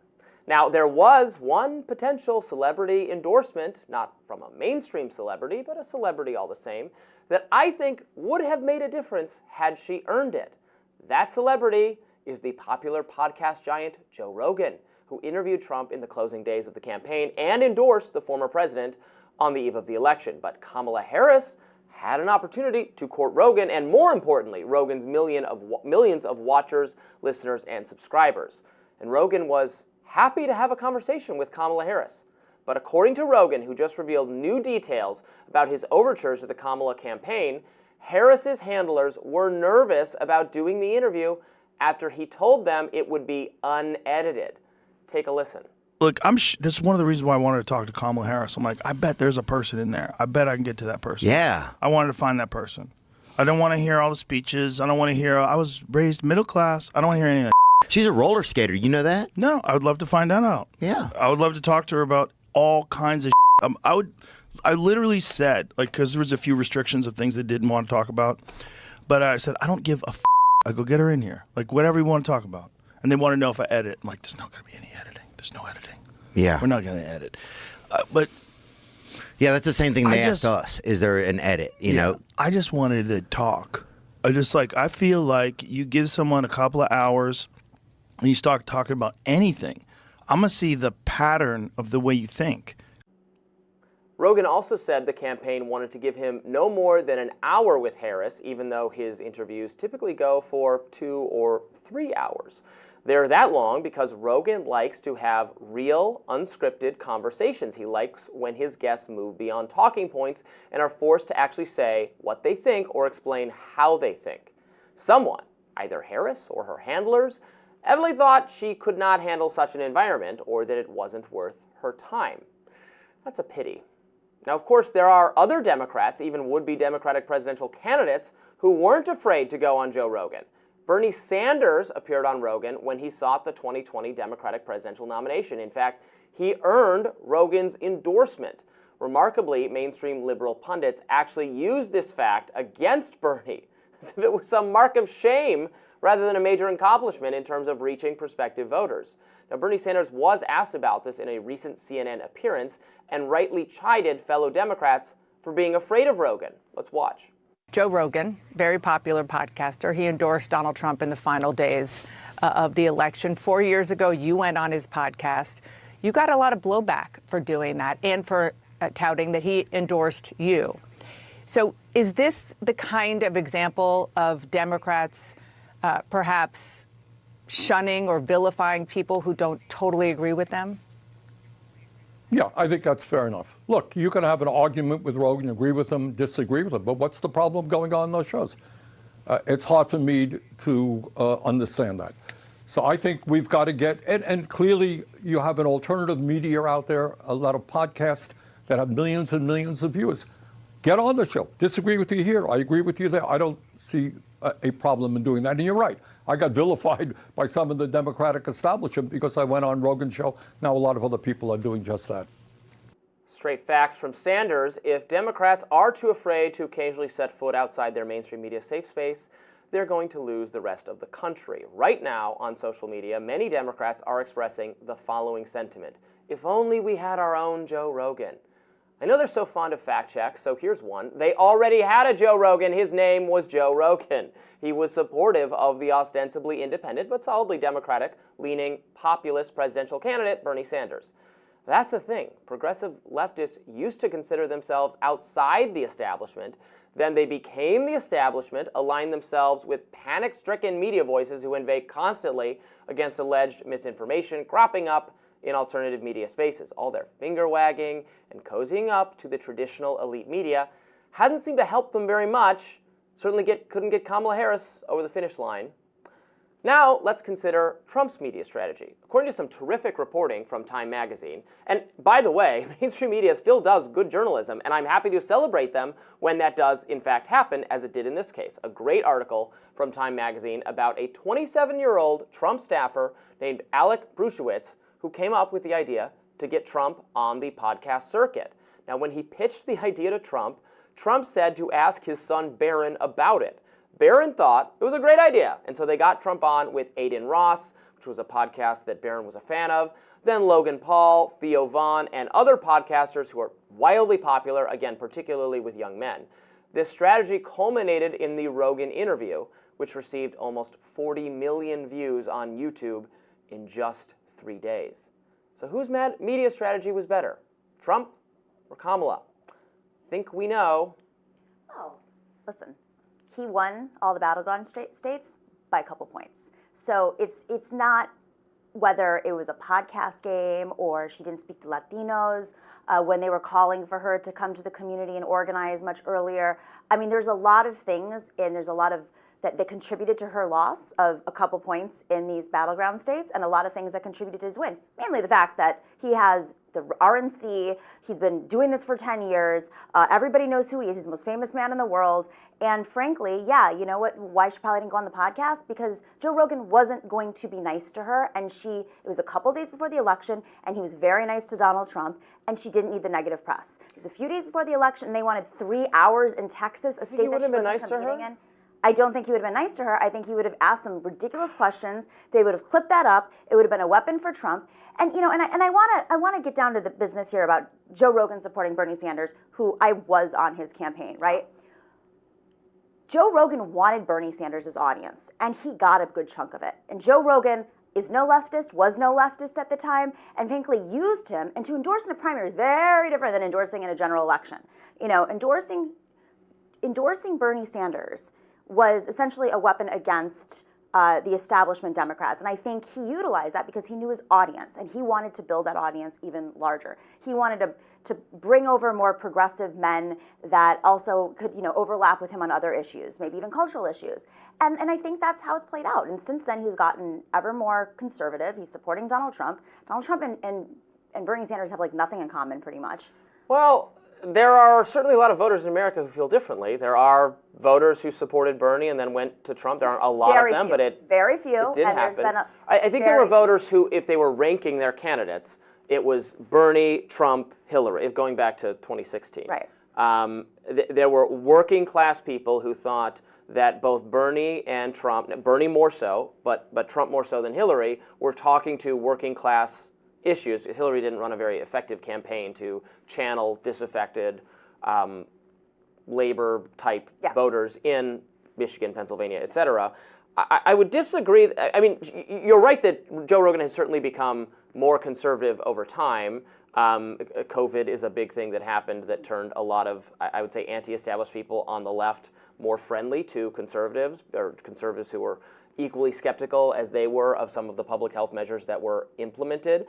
Now, there was one potential celebrity endorsement, not from a mainstream celebrity, but a celebrity all the same, that I think would have made a difference had she earned it. That celebrity is the popular podcast giant Joe Rogan, who interviewed Trump in the closing days of the campaign and endorsed the former president on the eve of the election. But Kamala Harris had an opportunity to court Rogan and, more importantly, Rogan's millions of watchers, listeners, and subscribers. And Rogan was happy to have a conversation with Kamala Harris. But according to Rogan, who just revealed new details about his overtures to the Kamala campaign, Harris's handlers were nervous about doing the interview after he told them it would be unedited. Take a listen. Look, this is one of the reasons why I wanted to talk to Kamala Harris. I'm like, I bet there's a person in there. I bet I can get to that person. Yeah. I wanted to find that person. I don't want to hear all the speeches. I don't want to hear, I was raised middle class. I don't want to hear any of that. She's a roller skater. You know that? No, I would love to find that out. Yeah. I would love to talk to her about all kinds of I literally said, like, because there was a few restrictions of things they didn't want to talk about. But I said, I don't give a I go, get her in here. Like, whatever you want to talk about. And they want to know if I edit. I'm like, there's not going to be any editing. There's no editing. Yeah. We're not going to edit. But yeah, that's the same thing they asked us. Is there an edit? You know? I just wanted to talk. I feel like you give someone a couple of hours and you start talking about anything, I'm going to see the pattern of the way you think. Rogan also said the campaign wanted to give him no more than an hour with Harris, even though his interviews typically go for 2 or 3 hours. They're that long because Rogan likes to have real, unscripted conversations. He likes when his guests move beyond talking points and are forced to actually say what they think or explain how they think. Someone, either Harris or her handlers, evidently thought she could not handle such an environment or that it wasn't worth her time. That's a pity. Now, of course, there are other Democrats, even would-be Democratic presidential candidates, who weren't afraid to go on Joe Rogan. Bernie Sanders appeared on Rogan when he sought the 2020 Democratic presidential nomination. In fact, he earned Rogan's endorsement. Remarkably, mainstream liberal pundits actually used this fact against Bernie, as if it was some mark of shame rather than a major accomplishment in terms of reaching prospective voters. Now, Bernie Sanders was asked about this in a recent CNN appearance and rightly chided fellow Democrats for being afraid of Rogan. Let's watch. Joe Rogan, very popular podcaster. He endorsed Donald Trump in the final days of the election. 4 years ago, you went on his podcast. You got a lot of blowback for doing that and for touting that he endorsed you. So is this the kind of example of Democrats perhaps shunning or vilifying people who don't totally agree with them? Yeah, I think that's fair enough. Look, you can have an argument with Rogan, agree with him, disagree with him, but what's the problem going on in those shows? It's hard for me to understand that. So I think we've got to get, and clearly you have an alternative media out there, a lot of podcasts that have millions and millions of viewers. Get on the show. Disagree with you here. I agree with you there. I don't see a problem in doing that. And you're right. I got vilified by some of the Democratic establishment because I went on Rogan's show. Now a lot of other people are doing just that. Straight facts from Sanders. If Democrats are too afraid to occasionally set foot outside their mainstream media safe space, they're going to lose the rest of the country. Right now, on social media, many Democrats are expressing the following sentiment. If only we had our own Joe Rogan. I know they're so fond of fact checks, so here's one. They already had a Joe Rogan. His name was Joe Rogan. He was supportive of the ostensibly independent but solidly Democratic-leaning populist presidential candidate, Bernie Sanders. That's the thing. Progressive leftists used to consider themselves outside the establishment. Then they became the establishment, aligned themselves with panic-stricken media voices who inveigh constantly against alleged misinformation cropping up in alternative media spaces. All their finger-wagging and cozying up to the traditional elite media hasn't seemed to help them very much. Certainly couldn't get Kamala Harris over the finish line. Now, let's consider Trump's media strategy. According to some terrific reporting from Time magazine, and by the way, mainstream media still does good journalism, and I'm happy to celebrate them when that does, in fact, happen, as it did in this case. A great article from Time magazine about a 27-year-old Trump staffer named Alec Brusiewicz, who came up with the idea to get Trump on the podcast circuit. Now, when he pitched the idea to Trump, Trump said to ask his son Barron about it. Barron thought it was a great idea, and so they got Trump on with Aiden Ross, which was a podcast that Barron was a fan of. than Logan Paul, Theo Vaughn, and other podcasters who are wildly popular, again, particularly with young men. This strategy culminated in the Rogan interview, which received almost 40 million views on YouTube in just 3 days. So whose media strategy was better, Trump or Kamala? Think we know. Oh, listen, he won all the battleground states by a couple points. So it's not whether it was a podcast game or she didn't speak to Latinos when they were calling for her to come to the community and organize much earlier. I mean, there's a lot of things, and there's a lot of that contributed to her loss of a couple points in these battleground states, and a lot of things that contributed to his win. Mainly the fact that he has the RNC, he's been doing this for 10 years, everybody knows who he is, he's the most famous man in the world, and frankly, yeah, you know what, why she probably didn't go on the podcast? Because Joe Rogan wasn't going to be nice to her, and it was a couple days before the election, and he was very nice to Donald Trump, and she didn't need the negative press. It was a few days before the election, and they wanted 3 hours in Texas, a state that she wasn't competing in. I don't think he would have been nice to her. I think he would have asked some ridiculous questions. They would have clipped that up. It would have been a weapon for Trump. And you know, and I want to get down to the business here about Joe Rogan supporting Bernie Sanders, who I was on his campaign, right? Joe Rogan wanted Bernie Sanders' audience, and he got a good chunk of it. And Joe Rogan is no leftist, was no leftist at the time, and frankly used him. And to endorse in a primary is very different than endorsing in a general election. You know, endorsing Bernie Sanders was essentially a weapon against the establishment Democrats. And I think he utilized that because he knew his audience, and he wanted to build that audience even larger. He wanted to bring over more progressive men that also could, you know, overlap with him on other issues, maybe even cultural issues. And I think that's how it's played out. And since then, he's gotten ever more conservative. He's supporting Donald Trump. Donald Trump and Bernie Sanders have like nothing in common, pretty much. Well, there are certainly a lot of voters in America who feel differently. There are voters who supported Bernie and then went to Trump. There aren't a lot of them, but very few. It did and happen. There's been I think there were voters who, if they were ranking their candidates, it was Bernie, Trump, Hillary, going back to 2016. Right. There were working class people who thought that both Bernie and Trump, Bernie more so, but Trump more so than Hillary, were talking to working class issues. Hillary didn't run a very effective campaign to channel disaffected labor-type voters in Michigan, Pennsylvania, et cetera. I would disagree. I mean, you're right that Joe Rogan has certainly become more conservative over time. COVID is a big thing that happened that turned a lot of, I would say, anti-established people on the left more friendly to conservatives, or conservatives who were equally skeptical as they were of some of the public health measures that were implemented.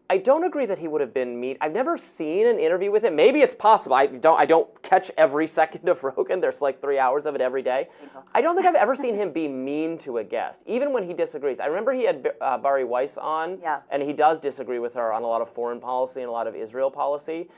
I don't agree that he would have been mean. I've never seen an interview with him. Maybe it's possible. I don't catch every second of Rogan. There's like 3 hours of it every day. I don't think I've ever seen him be mean to a guest, even when he disagrees. I remember he had Bari Weiss on, and he does disagree with her on a lot of foreign policy and a lot of Israel policy.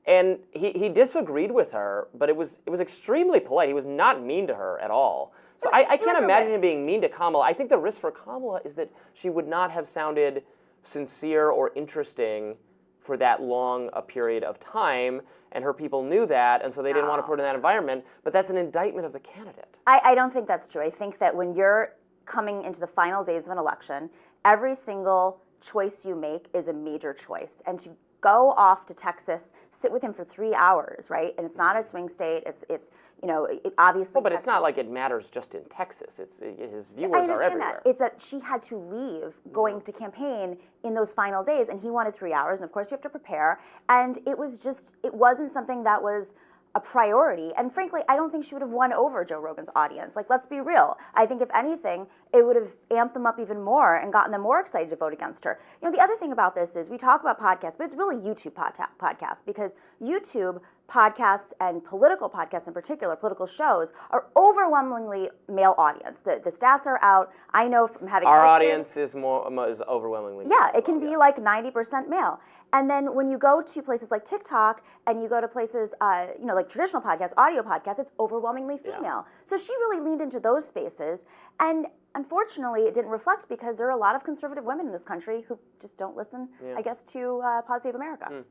And he disagreed with her, but it was extremely polite. He was not mean to her at all. So I can't imagine him being mean to Kamala. I think the risk for Kamala is that she would not have sounded sincere or interesting for that long a period of time, and her people knew that, and so they didn't want to put her in that environment. But that's an indictment of the candidate. I don't think that's true. I think that when you're coming into the final days of an election, every single choice you make is a major choice. And to go off to Texas, sit with him for 3 hours, right? And it's not a swing state. It's you know, it obviously. Well, but Texas, it's not like it matters just in Texas. It's his viewers I understand are everywhere. that. It's that she had to leave going to campaign in those final days, and he wanted 3 hours, and of course you have to prepare. And it wasn't something that was a priority. And frankly, I don't think she would have won over Joe Rogan's audience. Like, let's be real. I think if anything, it would have amped them up even more and gotten them more excited to vote against her. You know, the other thing about this is we talk about podcasts, but it's really YouTube podcasts, because YouTube podcasts and political podcasts in particular, political shows, are overwhelmingly male audience. The stats are out. I know from having our audience is overwhelmingly male. It can be like 90% male. And then when you go to places like TikTok and you go to places, you know, like traditional podcasts, audio podcasts, it's overwhelmingly female. Yeah. So she really leaned into those spaces. And unfortunately, it didn't reflect because there are a lot of conservative women in this country who just don't listen, I guess, to Pod Save America.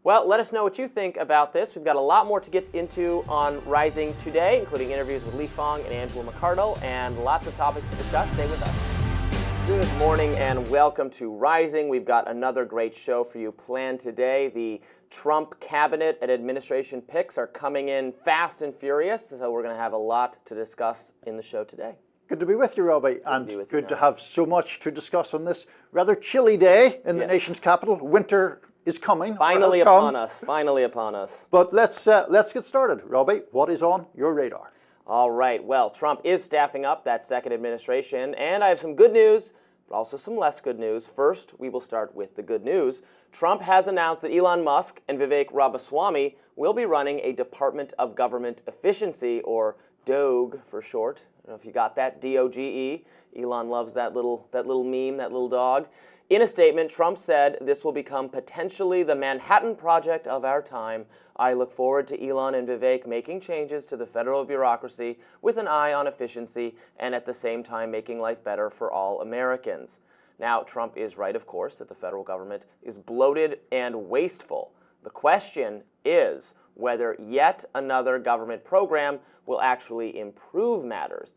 Well, let us know what you think about this. We've got a lot more to get into on Rising today, including interviews with Lee Fong and Angela McArdle, and lots of topics to discuss. Stay with us. Good morning and welcome to Rising. We've got another great show for you planned today. The Trump cabinet and administration picks are coming in fast and furious, so we're going to have a lot to discuss in the show today. Good to be with you, Robby, and good to have so much to discuss on this rather chilly day in the nation's capital. Winter is coming. Finally upon us. Finally upon us. But let's get started. Robby, what is on your radar? All right. Well, Trump is staffing up that second administration, and I have some good news, but also some less good news. First, we will start with the good news. Trump has announced that Elon Musk and Vivek Ramaswamy will be running a Department of Government Efficiency, or DOGE for short. I don't know if you got that, D-O-G-E. Elon loves that little meme, that little dog. In a statement, Trump said this will become potentially the Manhattan Project of our time. I look forward to Elon and Vivek making changes to the federal bureaucracy with an eye on efficiency and at the same time making life better for all Americans. Now, Trump is right, of course, that the federal government is bloated and wasteful. The question is whether yet another government program will actually improve matters.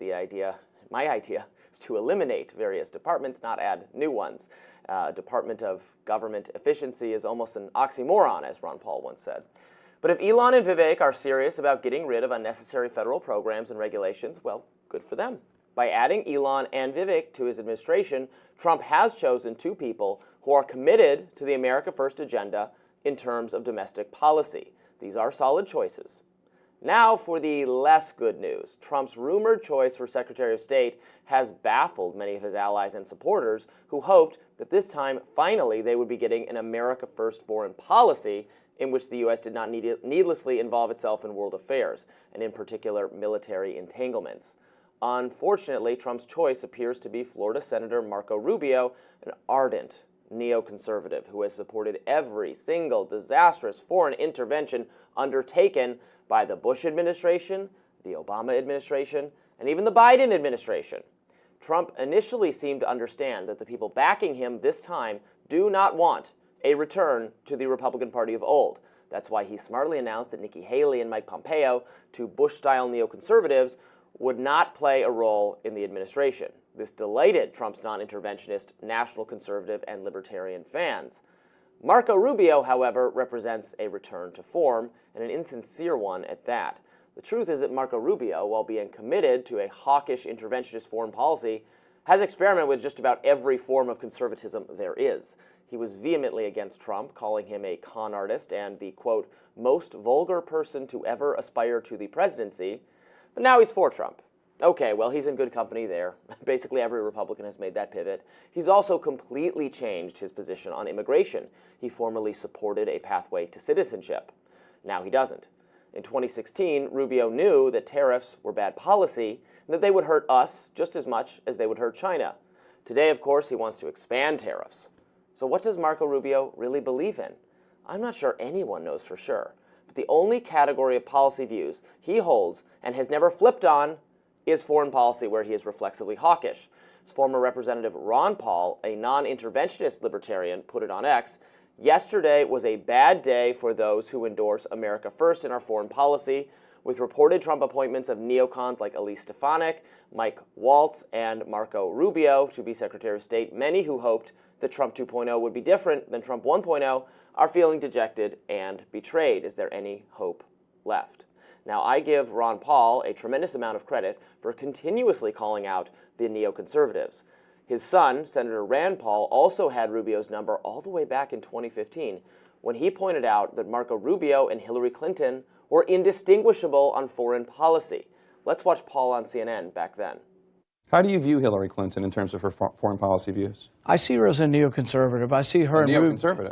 My idea, is to eliminate various departments, not add new ones. Department of Government Efficiency is almost an oxymoron, as Ron Paul once said. But if Elon and Vivek are serious about getting rid of unnecessary federal programs and regulations, well, good for them. By adding Elon and Vivek to his administration, Trump has chosen two people who are committed to the America First agenda in terms of domestic policy. These are solid choices. Now for the less good news. Trump's rumored choice for Secretary of State has baffled many of his allies and supporters who hoped that this time, finally, they would be getting an America First foreign policy in which the U.S. did not needlessly involve itself in world affairs, and in particular, military entanglements. Unfortunately, Trump's choice appears to be Florida Senator Marco Rubio, an ardent neoconservative who has supported every single disastrous foreign intervention undertaken by the Bush administration, the Obama administration, and even the Biden administration. Trump initially seemed to understand that the people backing him this time do not want a return to the Republican Party of old. That's why he smartly announced that Nikki Haley and Mike Pompeo, two Bush-style neoconservatives, would not play a role in the administration. This delighted Trump's non-interventionist, national conservative, and libertarian fans. Marco Rubio, however, represents a return to form, and an insincere one at that. The truth is that Marco Rubio, while being committed to a hawkish interventionist foreign policy, has experimented with just about every form of conservatism there is. He was vehemently against Trump, calling him a con artist and the, quote, most vulgar person to ever aspire to the presidency, but now he's for Trump. Okay, well, he's in good company there. Basically, every Republican has made that pivot. He's also completely changed his position on immigration. He formerly supported a pathway to citizenship. Now he doesn't. In 2016, Rubio knew that tariffs were bad policy and that they would hurt us just as much as they would hurt China. Today, of course, he wants to expand tariffs. So what does Marco Rubio really believe in? I'm not sure anyone knows for sure. But the only category of policy views he holds and has never flipped on is foreign policy, where he is reflexively hawkish. As former Representative Ron Paul, a non-interventionist libertarian, put it on X, yesterday was a bad day for those who endorse America First in our foreign policy, with reported Trump appointments of neocons like Elise Stefanik, Mike Waltz, and Marco Rubio to be Secretary of State. Many who hoped that Trump 2.0 would be different than Trump 1.0 are feeling dejected and betrayed. Is there any hope left? Now, I give Ron Paul a tremendous amount of credit for continuously calling out the neoconservatives. His son, Senator Rand Paul, also had Rubio's number all the way back in 2015 when he pointed out that Marco Rubio and Hillary Clinton were indistinguishable on foreign policy. Let's watch Paul on CNN back then. How do you view Hillary Clinton in terms of her foreign policy views? I see her as a neoconservative. I see her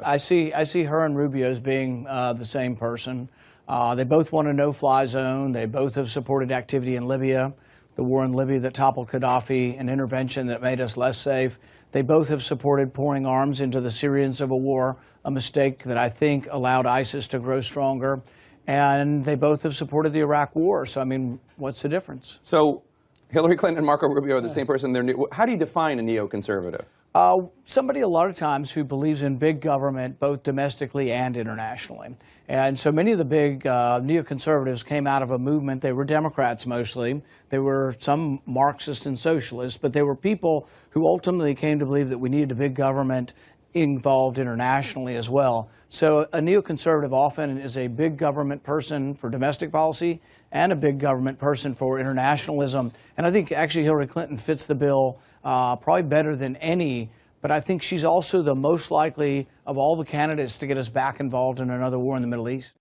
I see her and Rubio as being the same person. They both want a no-fly zone. They both have supported activity in Libya, the war in Libya that toppled Gaddafi, an intervention that made us less safe. They both have supported pouring arms into the Syrian civil war, a mistake that I think allowed ISIS to grow stronger. And they both have supported the Iraq war. So, I mean, what's the difference? So Hillary Clinton and Marco Rubio are the same person. How do you define a neoconservative? Somebody a lot of times who believes in big government, both domestically and internationally. And so many of the big neoconservatives came out of a movement. They were Democrats mostly. They were some Marxists and socialists, but they were people who ultimately came to believe that we needed a big government involved internationally as well. So a neoconservative often is a big government person for domestic policy and a big government person for internationalism. And I think actually Hillary Clinton fits the bill probably better than any, but I think she's also the most likely of all the candidates to get us back involved in another war in the Middle East.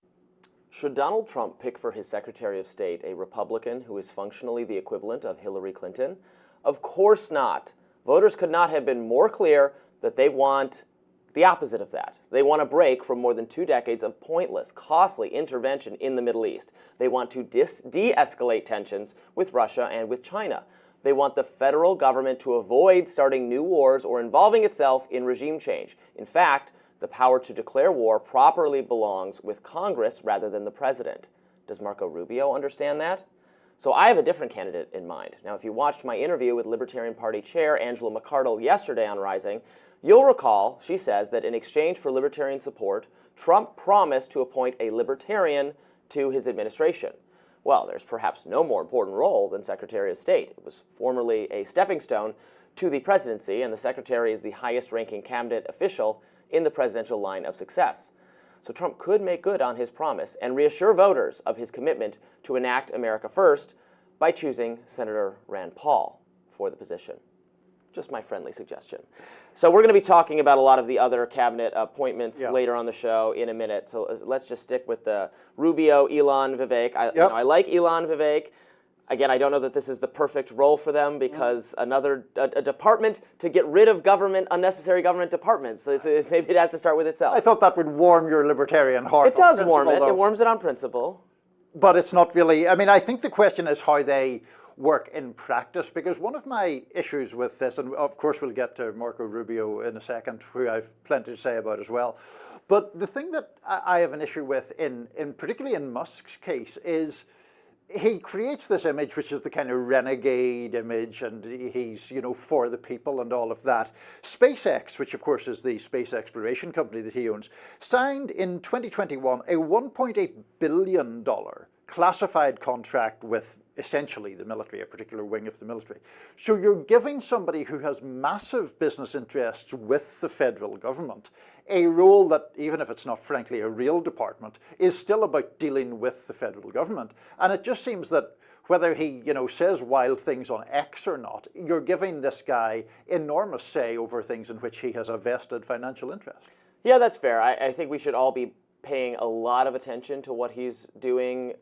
Should Donald Trump pick for his Secretary of State a Republican who is functionally the equivalent of Hillary Clinton? Of course not. Voters could not have been more clear that they want the opposite of that. They want a break from more than 2 decades of pointless, costly intervention in the Middle East. They want to de-escalate tensions with Russia and with China. They want the federal government to avoid starting new wars or involving itself in regime change. In fact, the power to declare war properly belongs with Congress rather than the president. Does Marco Rubio understand that? So I have a different candidate in mind. Now, if you watched my interview with Libertarian Party Chair Angela McArdle yesterday on Rising, you'll recall she says that in exchange for Libertarian support, Trump promised to appoint a Libertarian to his administration. Well, there's perhaps no more important role than Secretary of State. It was formerly a stepping stone to the presidency, and the Secretary is the highest-ranking cabinet official in the presidential line of success. So Trump could make good on his promise and reassure voters of his commitment to enact America First by choosing Senator Rand Paul for the position. Just my friendly suggestion. So we're going to be talking about a lot of the other cabinet appointments later on the show in a minute. So let's just stick with the Rubio, Elon, Vivek. I like Elon, Vivek. Again, I don't know that this is the perfect role for them because a department to get rid of unnecessary government departments. Maybe it has to start with itself. I thought that would warm your libertarian heart. It does warm it. It warms it on principle. But it's not really, I mean, I think the question is how they work in practice, because one of my issues with this, and of course we'll get to Marco Rubio in a second, who I've plenty to say about as well, but the thing that I have an issue with, particularly in Musk's case, is he creates this image which is the kind of renegade image, and he's, for the people and all of that. SpaceX, which of course is the space exploration company that he owns, signed in 2021 a $1.8 billion classified contract with essentially the military, a particular wing of the military. So you're giving somebody who has massive business interests with the federal government a role that, even if it's not frankly a real department, is still about dealing with the federal government. And it just seems that whether he, says wild things on X or not, you're giving this guy enormous say over things in which he has a vested financial interest. Yeah, that's fair. I think we should all be paying a lot of attention to what he's doing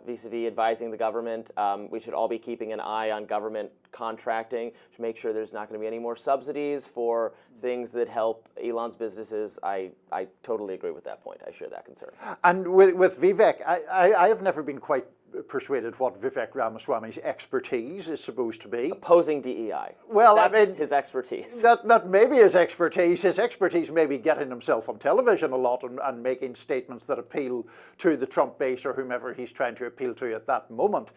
vis-a-vis advising the government. We should all be keeping an eye on government contracting to make sure there's not going to be any more subsidies for things that help Elon's businesses. I totally agree with that point. I share that concern. And with Vivek, I have never been quite persuaded what Vivek Ramaswamy's expertise is supposed to be. Opposing DEI. Well, that's his expertise. That may be his expertise. His expertise may be getting himself on television a lot and making statements that appeal to the Trump base or whomever he's trying to appeal to at that moment.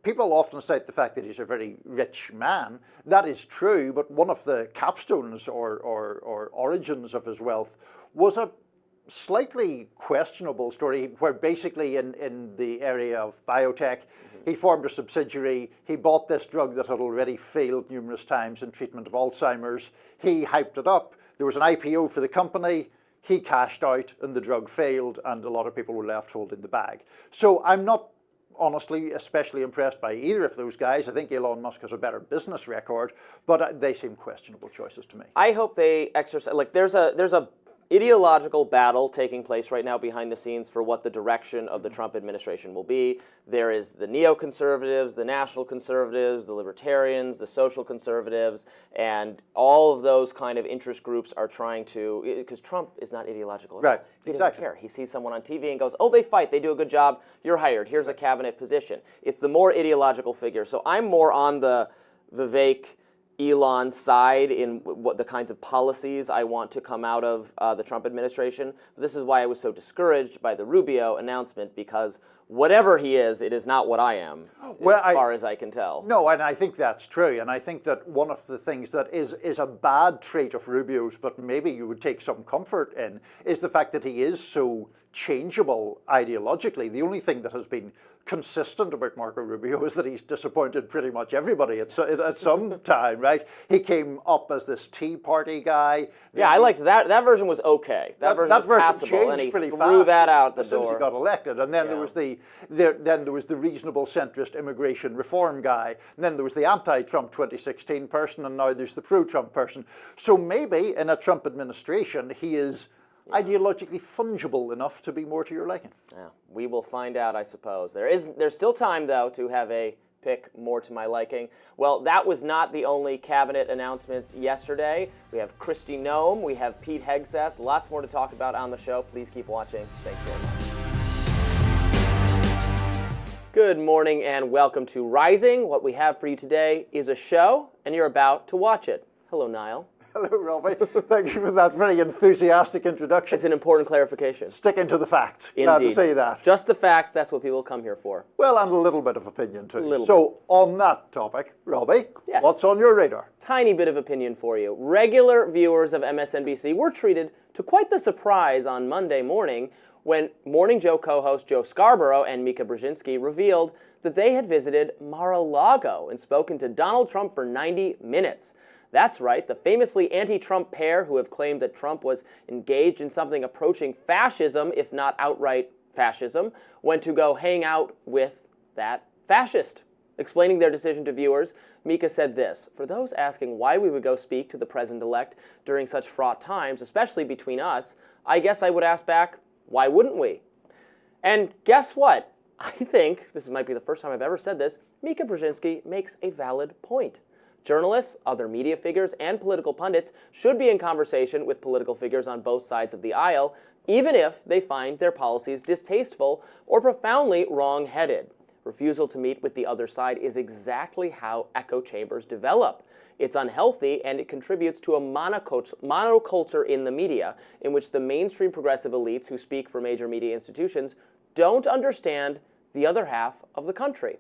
People often cite the fact that he's a very rich man. That is true, but one of the capstones or origins of his wealth was a slightly questionable story where basically in the area of biotech, he formed a subsidiary, he bought this drug that had already failed numerous times in treatment of Alzheimer's, he hyped it up, there was an IPO for the company, he cashed out and the drug failed and a lot of people were left holding the bag. So I'm not honestly especially impressed by either of those guys. I think Elon Musk has a better business record, but they seem questionable choices to me. I hope they exercise, there's a ideological battle taking place right now behind the scenes for what the direction of the Trump administration will be. There is the neoconservatives, the national conservatives, the libertarians, the social conservatives, and all of those kind of interest groups are trying to, because Trump is not ideological at all. He doesn't care. He sees someone on TV and goes, oh, they fight, they do a good job, you're hired, here's a cabinet position. It's the more ideological figure. So I'm more on the Vivek Elon side in what the kinds of policies I want to come out of the Trump administration. This is why I was so discouraged by the Rubio announcement, because whatever he is, it is not what I am, as far as I can tell. No, and I think that's true. And I think that one of the things that is a bad trait of Rubio's, but maybe you would take some comfort in, is the fact that he is so changeable ideologically. The only thing that has been consistent about Marco Rubio is that he's disappointed pretty much everybody at some time, right? He came up as this Tea Party guy. Yeah, I liked that. That version was okay. That version was passable, and he threw that out the door. Since he got elected, and then there was the reasonable centrist immigration reform guy, and then there was the anti-Trump 2016 person, and now there's the pro-Trump person. So maybe in a Trump administration, he is ideologically fungible enough to be more to your liking. Yeah, we will find out, I suppose. There's still time, though, to have a pick more to my liking. Well, that was not the only cabinet announcements yesterday. We have Kristi Noem, we have Pete Hegseth, lots more to talk about on the show. Please keep watching. Thanks very much. Good morning and welcome to Rising. What we have for you today is a show, and you're about to watch it. Hello, Niall. Hello, Robby. Thank you for that very enthusiastic introduction. It's an important clarification. Sticking to the facts. Indeed. Glad to say that. Just the facts, that's what people come here for. Well, and a little bit of opinion too. So, on that topic, Robby, what's on your radar? Tiny bit of opinion for you. Regular viewers of MSNBC were treated to quite the surprise on Monday morning when Morning Joe co-host Joe Scarborough and Mika Brzezinski revealed that they had visited Mar-a-Lago and spoken to Donald Trump for 90 minutes. That's right, the famously anti-Trump pair who have claimed that Trump was engaged in something approaching fascism, if not outright fascism, went to go hang out with that fascist. Explaining their decision to viewers, Mika said this: "For those asking why we would go speak to the president-elect during such fraught times, especially between us, I guess I would ask back, why wouldn't we?" And guess what? I think, this might be the first time I've ever said this, Mika Brzezinski makes a valid point. Journalists, other media figures, and political pundits should be in conversation with political figures on both sides of the aisle, even if they find their policies distasteful or profoundly wrong-headed. Refusal to meet with the other side is exactly how echo chambers develop. It's unhealthy, and it contributes to a monoculture in the media, in which the mainstream progressive elites who speak for major media institutions don't understand the other half of the country.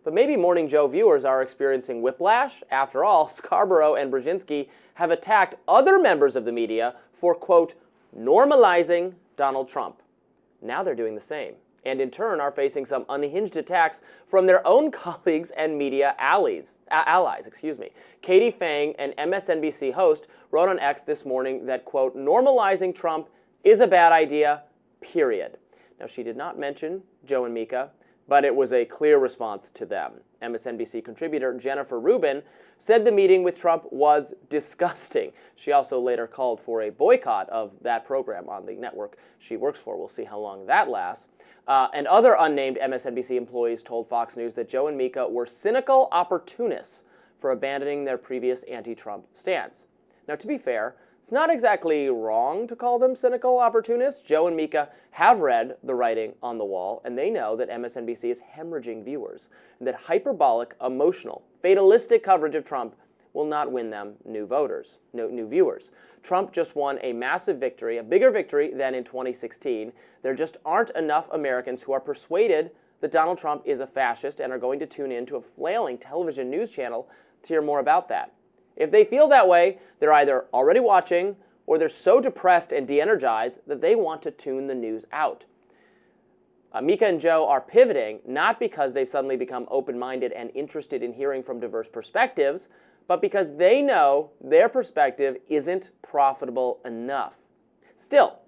But maybe Morning Joe viewers are experiencing whiplash. After all, Scarborough and Brzezinski have attacked other members of the media for, quote, normalizing Donald Trump. Now they're doing the same, and in turn are facing some unhinged attacks from their own colleagues and media allies. Katie Phang, an MSNBC host, wrote on X this morning that, quote, normalizing Trump is a bad idea, period. Now, she did not mention Joe and Mika, but it was a clear response to them. MSNBC contributor Jennifer Rubin said the meeting with Trump was disgusting. She also later called for a boycott of that program on the network she works for. We'll see how long that lasts. And other unnamed MSNBC employees told Fox News that Joe and Mika were cynical opportunists for abandoning their previous anti-Trump stance. Now, to be fair, it's not exactly wrong to call them cynical opportunists. Joe and Mika have read the writing on the wall, and they know that MSNBC is hemorrhaging viewers, and that hyperbolic, emotional, fatalistic coverage of Trump will not win them new viewers. Trump just won a massive victory, a bigger victory than in 2016. There just aren't enough Americans who are persuaded that Donald Trump is a fascist and are going to tune in to a flailing television news channel to hear more about that. If they feel that way, they're either already watching or they're so depressed and de-energized that they want to tune the news out. Mika and Joe are pivoting not because they've suddenly become open-minded and interested in hearing from diverse perspectives, but because they know their perspective isn't profitable enough. Still,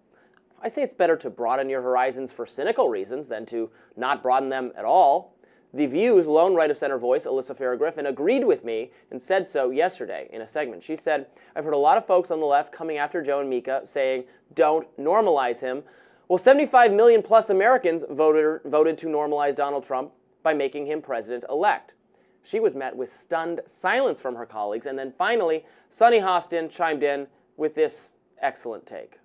I say it's better to broaden your horizons for cynical reasons than to not broaden them at all. The View's lone right-of-center voice, Alyssa Farah-Griffin, agreed with me and said so yesterday in a segment. She said, "I've heard a lot of folks on the left coming after Joe and Mika saying, don't normalize him. Well, 75 million plus Americans voted to normalize Donald Trump by making him president-elect." She was met with stunned silence from her colleagues, and then finally, Sunny Hostin chimed in with this excellent take.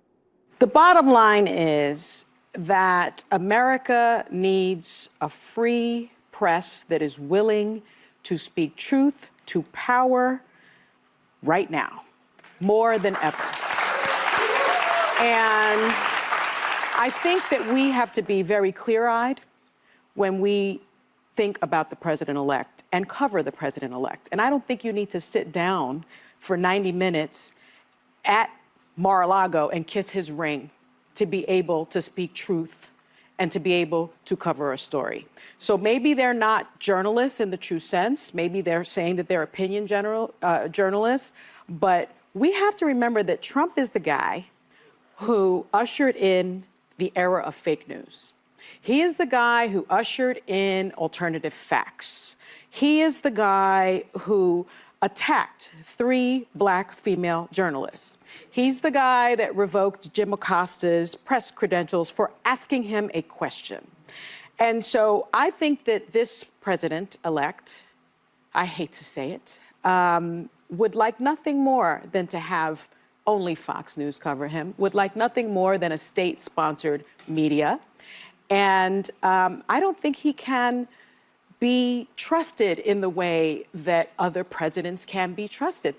The bottom line is that America needs a free press that is willing to speak truth to power right now, more than ever. And I think that we have to be very clear-eyed when we think about the president-elect and cover the president-elect. And I don't think you need to sit down for 90 minutes at Mar-a-Lago and kiss his ring to be able to speak truth and to be able to cover a story. So maybe they're not journalists in the true sense. Maybe they're saying that they're opinion journalists. But we have to remember that Trump is the guy who ushered in the era of fake news. He is the guy who ushered in alternative facts. He is the guy who attacked 3 black female journalists. He's the guy that revoked Jim Acosta's press credentials for asking him a question. And so I think that this president-elect, I hate to say it, would like nothing more than to have only Fox News cover him, would like nothing more than a state-sponsored media. And I don't think he can be trusted in the way that other presidents can be trusted.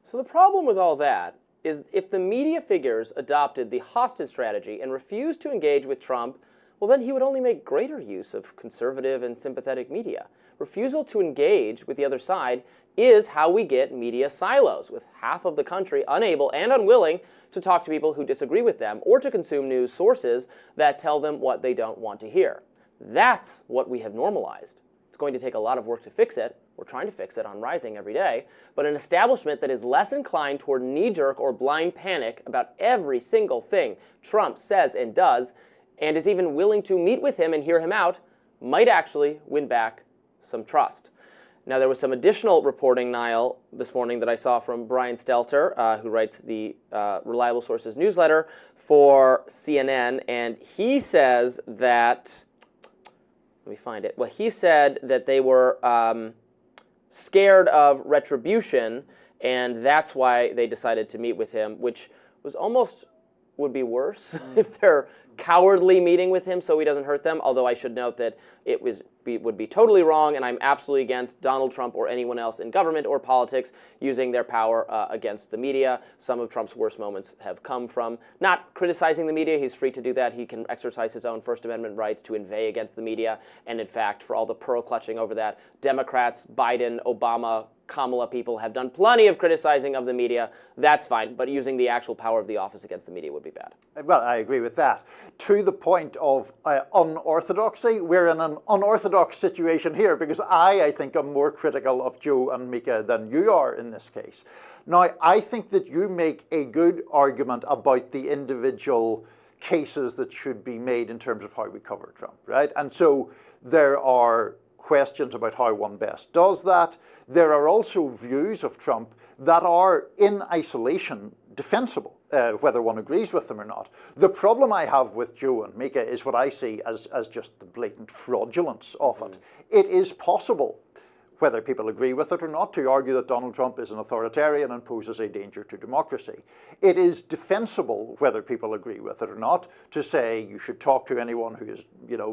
So the problem with all that is if the media figures adopted the hostage strategy and refused to engage with Trump, well, then he would only make greater use of conservative and sympathetic media. Refusal to engage with the other side is how we get media silos, with half of the country unable and unwilling to talk to people who disagree with them or to consume news sources that tell them what they don't want to hear. That's what we have normalized. It's going to take a lot of work to fix it. We're trying to fix it on Rising every day. But an establishment that is less inclined toward knee-jerk or blind panic about every single thing Trump says and does, and is even willing to meet with him and hear him out, might actually win back some trust. Now, there was some additional reporting, Niall, this morning that I saw from Brian Stelter, who writes the Reliable Sources newsletter for CNN, and he says that, let me find it. Well, he said that they were scared of retribution, and that's why they decided to meet with him, which was almost would be worse if they're cowardly meeting with him so he doesn't hurt them, although I should note that it would be totally wrong, and I'm absolutely against Donald Trump or anyone else in government or politics using their power against the media. Some of Trump's worst moments have come from not criticizing the media. He's free to do that. He can exercise his own First Amendment rights to inveigh against the media, and in fact, for all the pearl clutching over that, Democrats, Biden, Obama, Kamala people have done plenty of criticizing of the media. That's fine, but using the actual power of the office against the media would be bad. Well, I agree with that. To the point of unorthodoxy, we're in an unorthodox situation here because I think, am more critical of Joe and Mika than you are in this case. Now, I think that you make a good argument about the individual cases that should be made in terms of how we cover Trump, right? And so there are questions about how one best does that. There are also views of Trump that are in isolation defensible, whether one agrees with them or not. The problem I have with Joe and Mika is what I see as just the blatant fraudulence of it. It is possible, whether people agree with it or not, to argue that Donald Trump is an authoritarian and poses a danger to democracy. It is defensible, whether people agree with it or not, to say you should talk to anyone who is,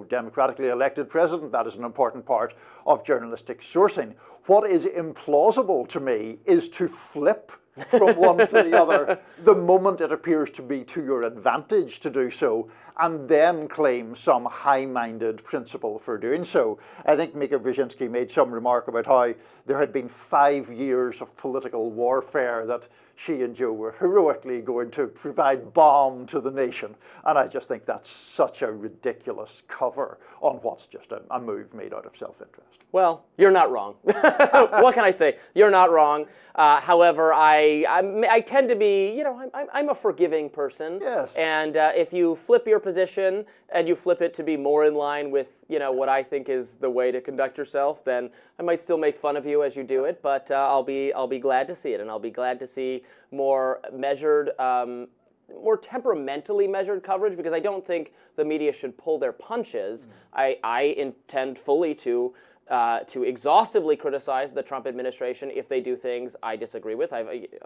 democratically elected president. That is an important part of journalistic sourcing. What is implausible to me is to flip from one to the other the moment it appears to be to your advantage to do so, and then claim some high-minded principle for doing so. I think Mika Brzezinski made some remark about how there had been 5 years of political warfare that she and Joe were heroically going to provide balm to the nation. And I just think that's such a ridiculous cover on what's just a move made out of self-interest. Well, you're not wrong. What can I say? You're not wrong. However, I tend to be, I'm a forgiving person. Yes. And if you flip your position and you flip it to be more in line with, what I think is the way to conduct yourself, then I might still make fun of you as you do it. But I'll be glad to see it, and I'll be glad to see more measured, more temperamentally measured coverage, because I don't think the media should pull their punches. I intend fully to exhaustively criticize the Trump administration if they do things I disagree with.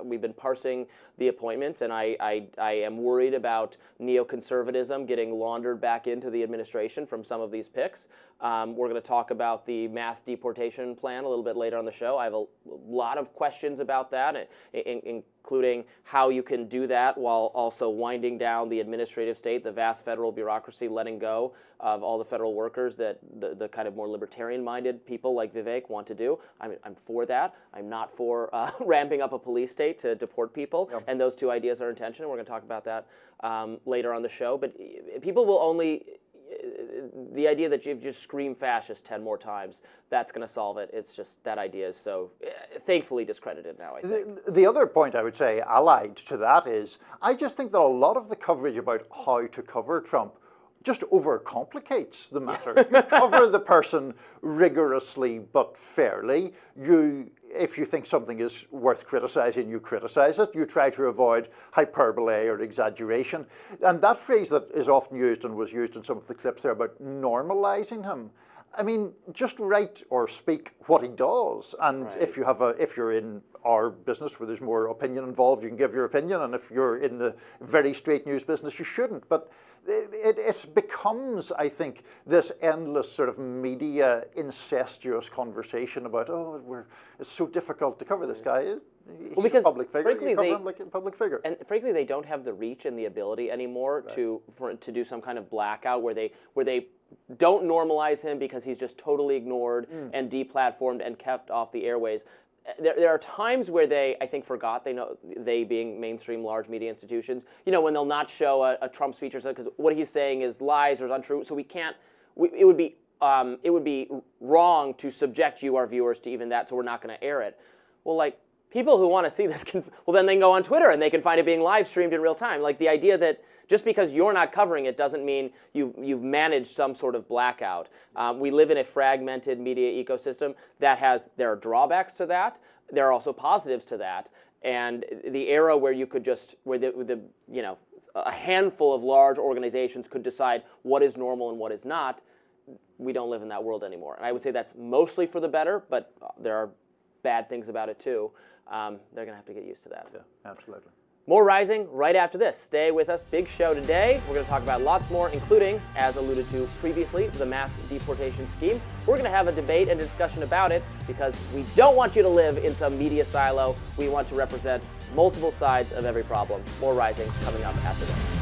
We've been parsing the appointments, and I am worried about neoconservatism getting laundered back into the administration from some of these picks. We're going to talk about the mass deportation plan a little bit later on the show. I have a lot of questions about that, including including how you can do that while also winding down the administrative state, the vast federal bureaucracy, letting go of all the federal workers that the kind of more libertarian-minded people like Vivek want to do. I'm for that. I'm not for ramping up a police state to deport people, and those two ideas are in tension, and we're going to talk about that later on the show. But people will only... The idea that if you just scream fascist 10 more times, that's going to solve it. It's just that idea is so thankfully discredited now, I think. The other point I would say allied to that is I just think that a lot of the coverage about how to cover Trump just overcomplicates the matter. You cover the person rigorously but fairly. If you think something is worth criticizing, you criticize it. You try to avoid hyperbole or exaggeration. And that phrase that is often used and was used in some of the clips there about normalizing him, I mean, just write or speak what he does. And if you're in our business where there's more opinion involved, you can give your opinion. And if you're in the very straight news business, you shouldn't. But it becomes, I think, this endless sort of media incestuous conversation about, it's so difficult to cover this guy. He's because a public figure. Frankly, you cover him like a public figure. And frankly, they don't have the reach and the ability anymore to do some kind of blackout where they don't normalize him because he's just totally ignored and deplatformed and kept off the airways. There are times where they, I think, forgot they being mainstream large media institutions, when they'll not show a Trump speech or something because what he's saying is lies or is untrue. So we can't. It would be wrong to subject our viewers to even that. So we're not going to air it. Well, like people who want to see this then they can go on Twitter and they can find it being live streamed in real time. Like the idea that just because you're not covering it doesn't mean you've managed some sort of blackout. We live in a fragmented media ecosystem there are drawbacks to that. There are also positives to that. And the era where you could a handful of large organizations could decide what is normal and what is not, we don't live in that world anymore. And I would say that's mostly for the better, but there are bad things about it too. They're going to have to get used to that. Yeah, absolutely. More Rising right after this. Stay with us. Big show today. We're going to talk about lots more, including, as alluded to previously, the mass deportation scheme. We're going to have a debate and discussion about it because we don't want you to live in some media silo. We want to represent multiple sides of every problem. More Rising coming up after this.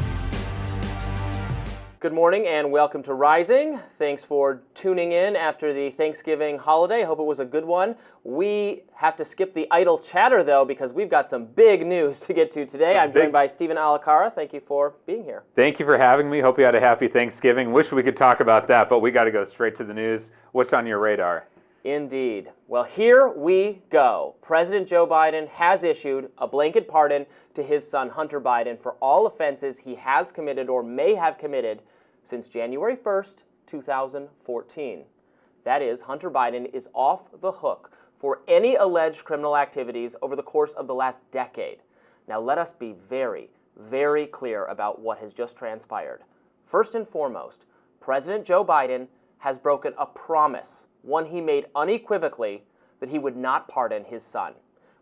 Good morning and welcome to Rising. Thanks for tuning in after the Thanksgiving holiday. Hope it was a good one. We have to skip the idle chatter, though, because we've got some big news to get to today. I'm joined by Stephen Alacara. Thank you for being here. Thank you for having me. Hope you had a happy Thanksgiving. Wish we could talk about that, but we got to go straight to the news. What's on your radar? Indeed. Well, here we go. President Joe Biden has issued a blanket pardon to his son, Hunter Biden, for all offenses he has committed or may have committed since January 1st, 2014. That is, Hunter Biden is off the hook for any alleged criminal activities over the course of the last decade. Now, let us be very, very clear about what has just transpired. First and foremost, President Joe Biden has broken a promise, one he made unequivocally, that he would not pardon his son.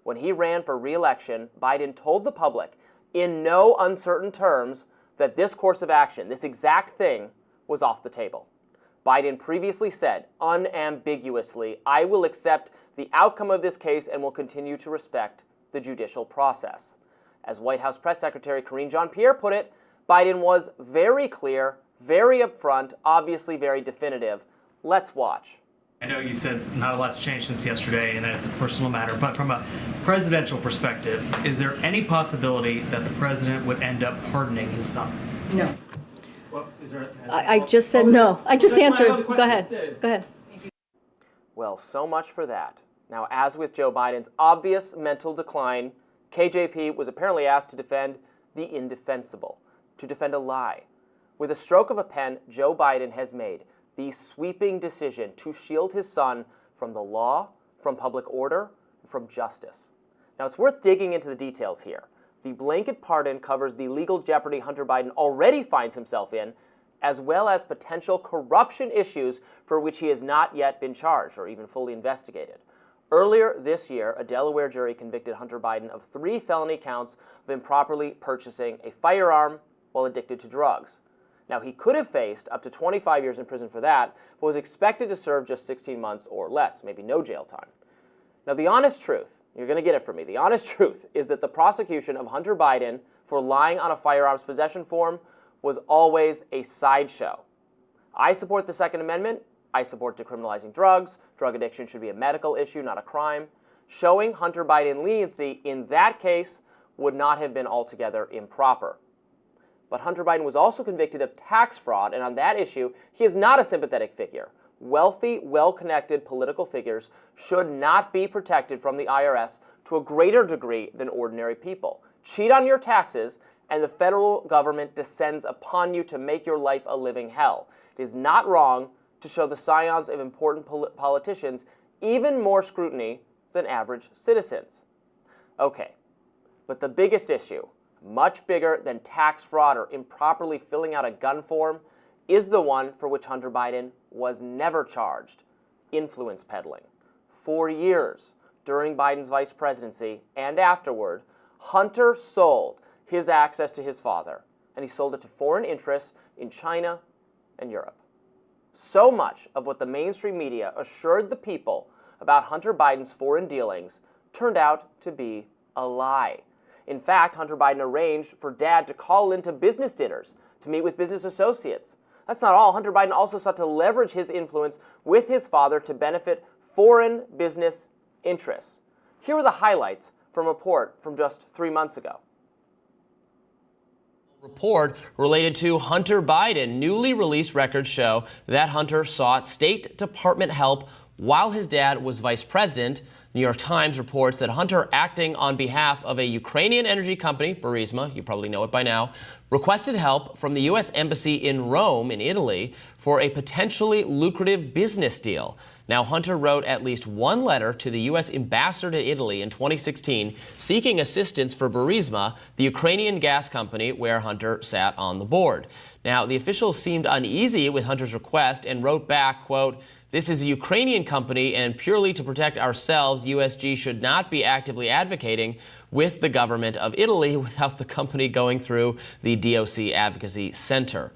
When he ran for re-election, Biden told the public, in no uncertain terms, that this course of action, this exact thing, was off the table. Biden previously said, unambiguously, I will accept the outcome of this case and will continue to respect the judicial process. As White House Press Secretary Karine Jean-Pierre put it, Biden was very clear, very upfront, obviously very definitive. Let's watch. I know you said not a lot's changed since yesterday and that it's a personal matter, but from a presidential perspective, is there any possibility that the president would end up pardoning his son? No. Well, I just said no. I just answered. Go ahead. Go ahead. Well, so much for that. Now, as with Joe Biden's obvious mental decline, KJP was apparently asked to defend the indefensible, to defend a lie. With a stroke of a pen, Joe Biden has made the sweeping decision to shield his son from the law, from public order, and from justice. Now, it's worth digging into the details here. The blanket pardon covers the legal jeopardy Hunter Biden already finds himself in, as well as potential corruption issues for which he has not yet been charged or even fully investigated. Earlier this year, a Delaware jury convicted Hunter Biden of 3 felony counts of improperly purchasing a firearm while addicted to drugs. Now, he could have faced up to 25 years in prison for that, but was expected to serve just 16 months or less, maybe no jail time. Now, the honest truth, you're going to get it from me, the honest truth is that the prosecution of Hunter Biden for lying on a firearms possession form was always a sideshow. I support the Second Amendment. I support decriminalizing drugs. Drug addiction should be a medical issue, not a crime. Showing Hunter Biden leniency in that case would not have been altogether improper. But Hunter Biden was also convicted of tax fraud, and on that issue, he is not a sympathetic figure. Wealthy, well-connected political figures should not be protected from the IRS to a greater degree than ordinary people. Cheat on your taxes, and the federal government descends upon you to make your life a living hell. It is not wrong to show the scions of important politicians even more scrutiny than average citizens. Okay, but the biggest issue, much bigger than tax fraud or improperly filling out a gun form, is the one for which Hunter Biden was never charged: influence peddling. For years, during Biden's vice presidency and afterward, Hunter sold his access to his father, and he sold it to foreign interests in China and Europe. So much of what the mainstream media assured the people about Hunter Biden's foreign dealings turned out to be a lie. In fact, Hunter Biden arranged for Dad to call into business dinners to meet with business associates. That's not all. Hunter Biden also sought to leverage his influence with his father to benefit foreign business interests. Here are the highlights from a report from just 3 months ago. Report related to Hunter Biden. Newly released records show that Hunter sought State Department help while his dad was vice president. New York Times reports that Hunter, acting on behalf of a Ukrainian energy company, Burisma, you probably know it by now, requested help from the U.S. Embassy in Rome, in Italy, for a potentially lucrative business deal. Now, Hunter wrote at least one letter to the U.S. ambassador to Italy in 2016 seeking assistance for Burisma, the Ukrainian gas company where Hunter sat on the board. Now, the officials seemed uneasy with Hunter's request and wrote back, quote, "This is a Ukrainian company, and purely to protect ourselves, USG should not be actively advocating with the government of Italy without the company going through the DOC Advocacy Center."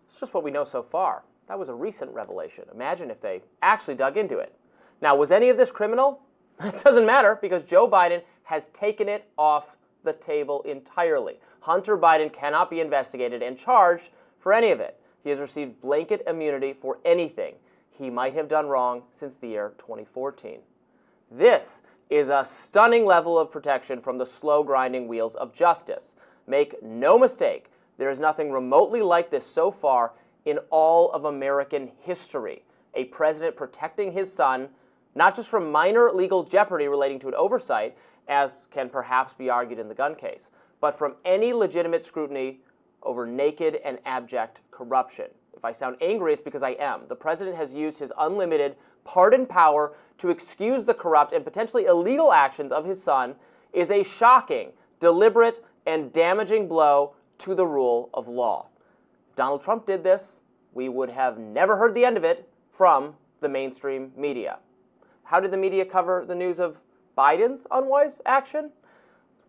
It's just what we know so far. That was a recent revelation. Imagine if they actually dug into it. Now, was any of this criminal? It doesn't matter, because Joe Biden has taken it off the table entirely. Hunter Biden cannot be investigated and charged for any of it. He has received blanket immunity for anything he might have done wrong since the year 2014. This is a stunning level of protection from the slow grinding wheels of justice. Make no mistake, there is nothing remotely like this so far in all of American history. A president protecting his son, not just from minor legal jeopardy relating to an oversight, as can perhaps be argued in the gun case, but from any legitimate scrutiny over naked and abject corruption. If I sound angry, it's because I am. The president has used his unlimited pardon power to excuse the corrupt and potentially illegal actions of his son is a shocking, deliberate, and damaging blow to the rule of law. If Donald Trump did this, we would have never heard the end of it from the mainstream media. How did the media cover the news of Biden's unwise action?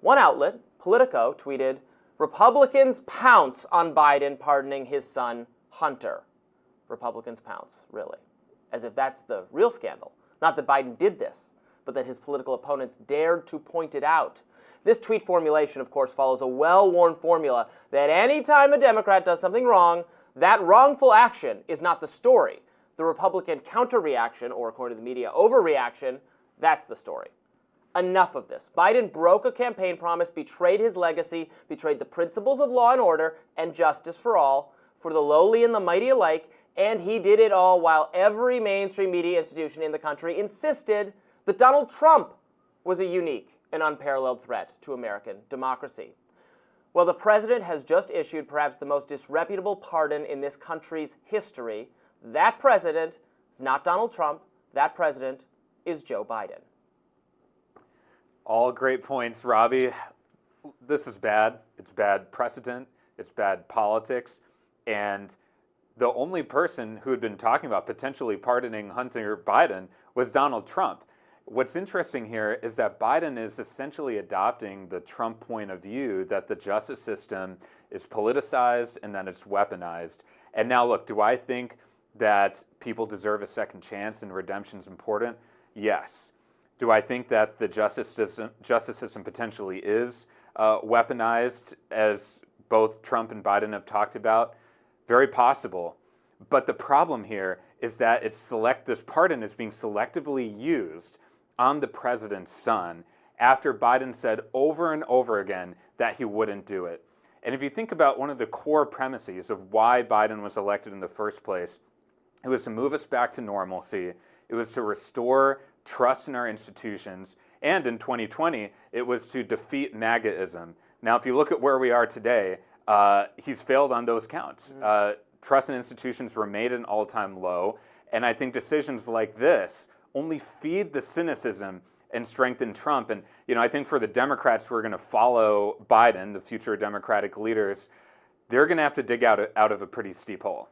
One outlet, Politico, tweeted, "Republicans pounce on Biden pardoning his son, Hunter." Republicans pounce, really. As if that's the real scandal. Not that Biden did this, but that his political opponents dared to point it out. This tweet formulation, of course, follows a well-worn formula that any time a Democrat does something wrong, that wrongful action is not the story. The Republican counter-reaction, or according to the media, overreaction, that's the story. Enough of this. Biden broke a campaign promise, betrayed his legacy, betrayed the principles of law and order and justice for all, for the lowly and the mighty alike, and he did it all while every mainstream media institution in the country insisted that Donald Trump was a unique and unparalleled threat to American democracy. Well, the president has just issued perhaps the most disreputable pardon in this country's history. That president is not Donald Trump. That president is Joe Biden. All great points, Robby. This is bad. It's bad precedent. It's bad politics. And the only person who had been talking about potentially pardoning Hunter Biden was Donald Trump. What's interesting here is that Biden is essentially adopting the Trump point of view that the justice system is politicized and that it's weaponized. And now, look, do I think that people deserve a second chance and redemption is important? Yes. Do I think that the justice system potentially is weaponized, as both Trump and Biden have talked about? Very possible. But the problem here is that this pardon is being selectively used on the president's son after Biden said over and over again that he wouldn't do it. And if you think about one of the core premises of why Biden was elected in the first place, it was to move us back to normalcy. It was to restore trust in our institutions. And in 2020, it was to defeat MAGAism. Now, if you look at where we are today, he's failed on those counts. Trust in institutions remain at an all-time low. And I think decisions like this only feed the cynicism and strengthen Trump. And I think for the Democrats who are going to follow Biden, the future Democratic leaders, they're going to have to dig out of a pretty steep hole.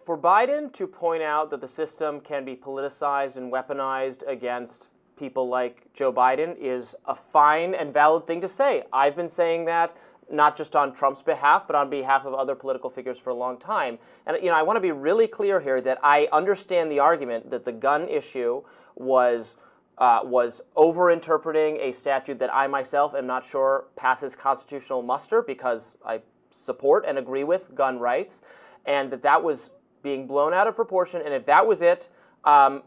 For Biden to point out that the system can be politicized and weaponized against people like Joe Biden is a fine and valid thing to say. I've been saying that not just on Trump's behalf, but on behalf of other political figures for a long time. And I want to be really clear here that I understand the argument that the gun issue was over-interpreting a statute that I myself am not sure passes constitutional muster, because I support and agree with gun rights, and that was being blown out of proportion. And if that was it, I'm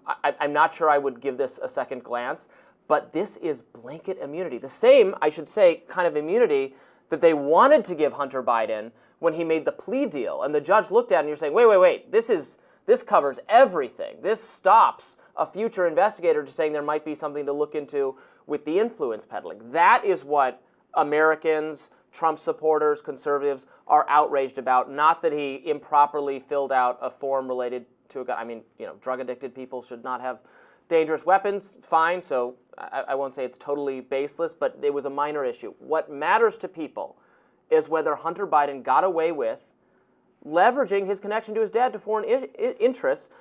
not sure I would give this a second glance. But this is blanket immunity. The same, I should say, kind of immunity that they wanted to give Hunter Biden when he made the plea deal. And the judge looked at it and you're saying, wait, this covers everything. This stops a future investigator just saying there might be something to look into with the influence peddling. That is what Americans, Trump supporters, conservatives are outraged about, not that he improperly filled out a form related to a gun. I mean, drug-addicted people should not have dangerous weapons, fine, so I won't say it's totally baseless, but it was a minor issue. What matters to people is whether Hunter Biden got away with leveraging his connection to his dad to foreign interests.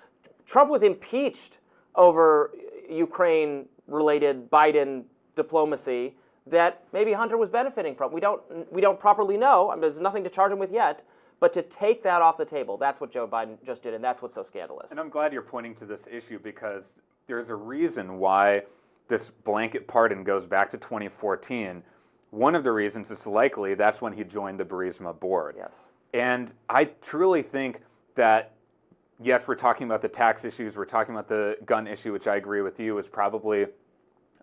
Trump was impeached over Ukraine-related Biden diplomacy that maybe Hunter was benefiting from. We don't properly know. I mean, there's nothing to charge him with yet. But to take that off the table, that's what Joe Biden just did, and that's what's so scandalous. And I'm glad you're pointing to this issue, because there's a reason why this blanket pardon goes back to 2014. One of the reasons is likely that's when he joined the Burisma board. Yes. And I truly think that, yes, we're talking about the tax issues, we're talking about the gun issue, which I agree with you is probably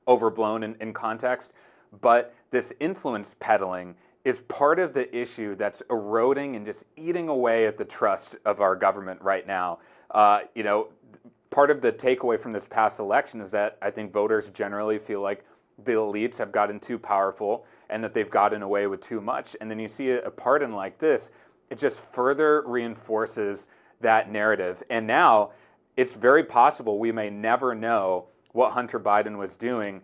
overblown in context, but this influence peddling is part of the issue that's eroding and just eating away at the trust of our government right now. Part of the takeaway from this past election is that I think voters generally feel like the elites have gotten too powerful and that they've gotten away with too much. And then you see a pardon like this, it just further reinforces that narrative. And now it's very possible we may never know what Hunter Biden was doing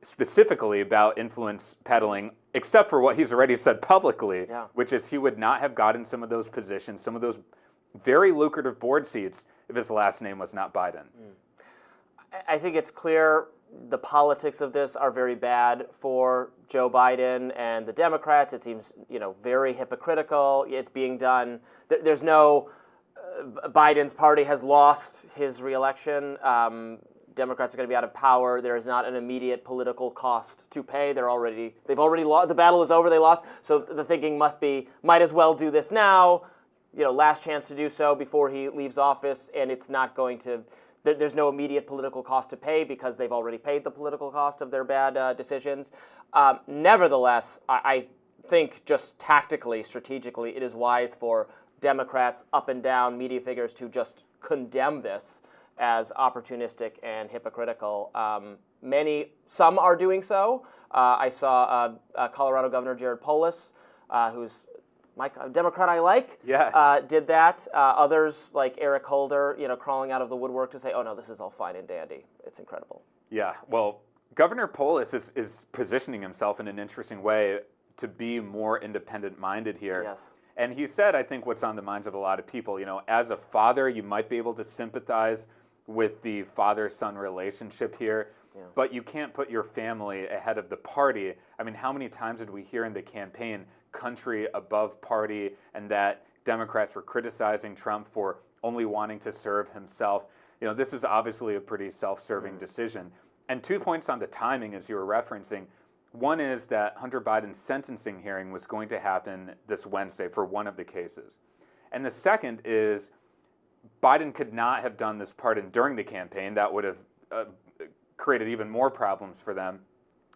specifically about influence peddling, except for what he's already said publicly, which is he would not have gotten some of those positions, some of those very lucrative board seats, if his last name was not Biden. I think it's clear the politics of this are very bad for Joe Biden and the Democrats. It seems, very hypocritical. It's being done. There's no Biden's party has lost his reelection. Democrats are going to be out of power. There is not an immediate political cost to pay. They've already lost. The battle is over. They lost. So the thinking must be, might as well do this now. Last chance to do so before he leaves office, and it's not going to. There's no immediate political cost to pay because they've already paid the political cost of their bad decisions. Nevertheless, I think just tactically, strategically, it is wise for Democrats, up and down media figures to just condemn this as opportunistic and hypocritical. Some are doing so. I saw Colorado Governor Jared Polis, who's a Democrat I like, did that. Others, like Eric Holder, crawling out of the woodwork to say, oh no, this is all fine and dandy. It's incredible. Yeah, well, Governor Polis is positioning himself in an interesting way to be more independent-minded here. Yes. And he said, I think, what's on the minds of a lot of people. As a father, you might be able to sympathize with the father-son relationship here, but you can't put your family ahead of the party. I mean, how many times did we hear in the campaign, country above party, and that Democrats were criticizing Trump for only wanting to serve himself? This is obviously a pretty self-serving decision. And 2 points on the timing, as you were referencing. One is that Hunter Biden's sentencing hearing was going to happen this Wednesday for one of the cases. And the second is Biden could not have done this pardon during the campaign. That would have created even more problems for them.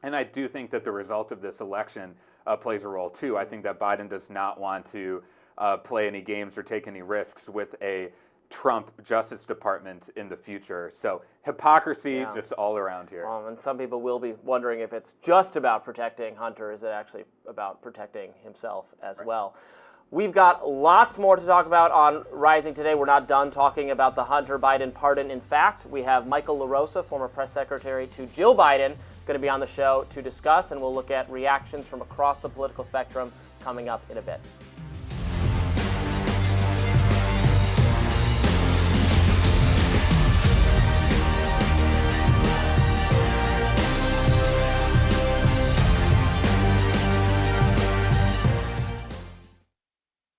And I do think that the result of this election plays a role too. I think that Biden does not want to play any games or take any risks with a Trump Justice Department in the future. So hypocrisy just all around here. And some people will be wondering if it's just about protecting Hunter. Is it actually about protecting himself as well? We've got lots more to talk about on Rising today. We're not done talking about the Hunter Biden pardon. In fact, we have Michael LaRosa, former press secretary to Jill Biden, going to be on the show to discuss, and we'll look at reactions from across the political spectrum coming up in a bit.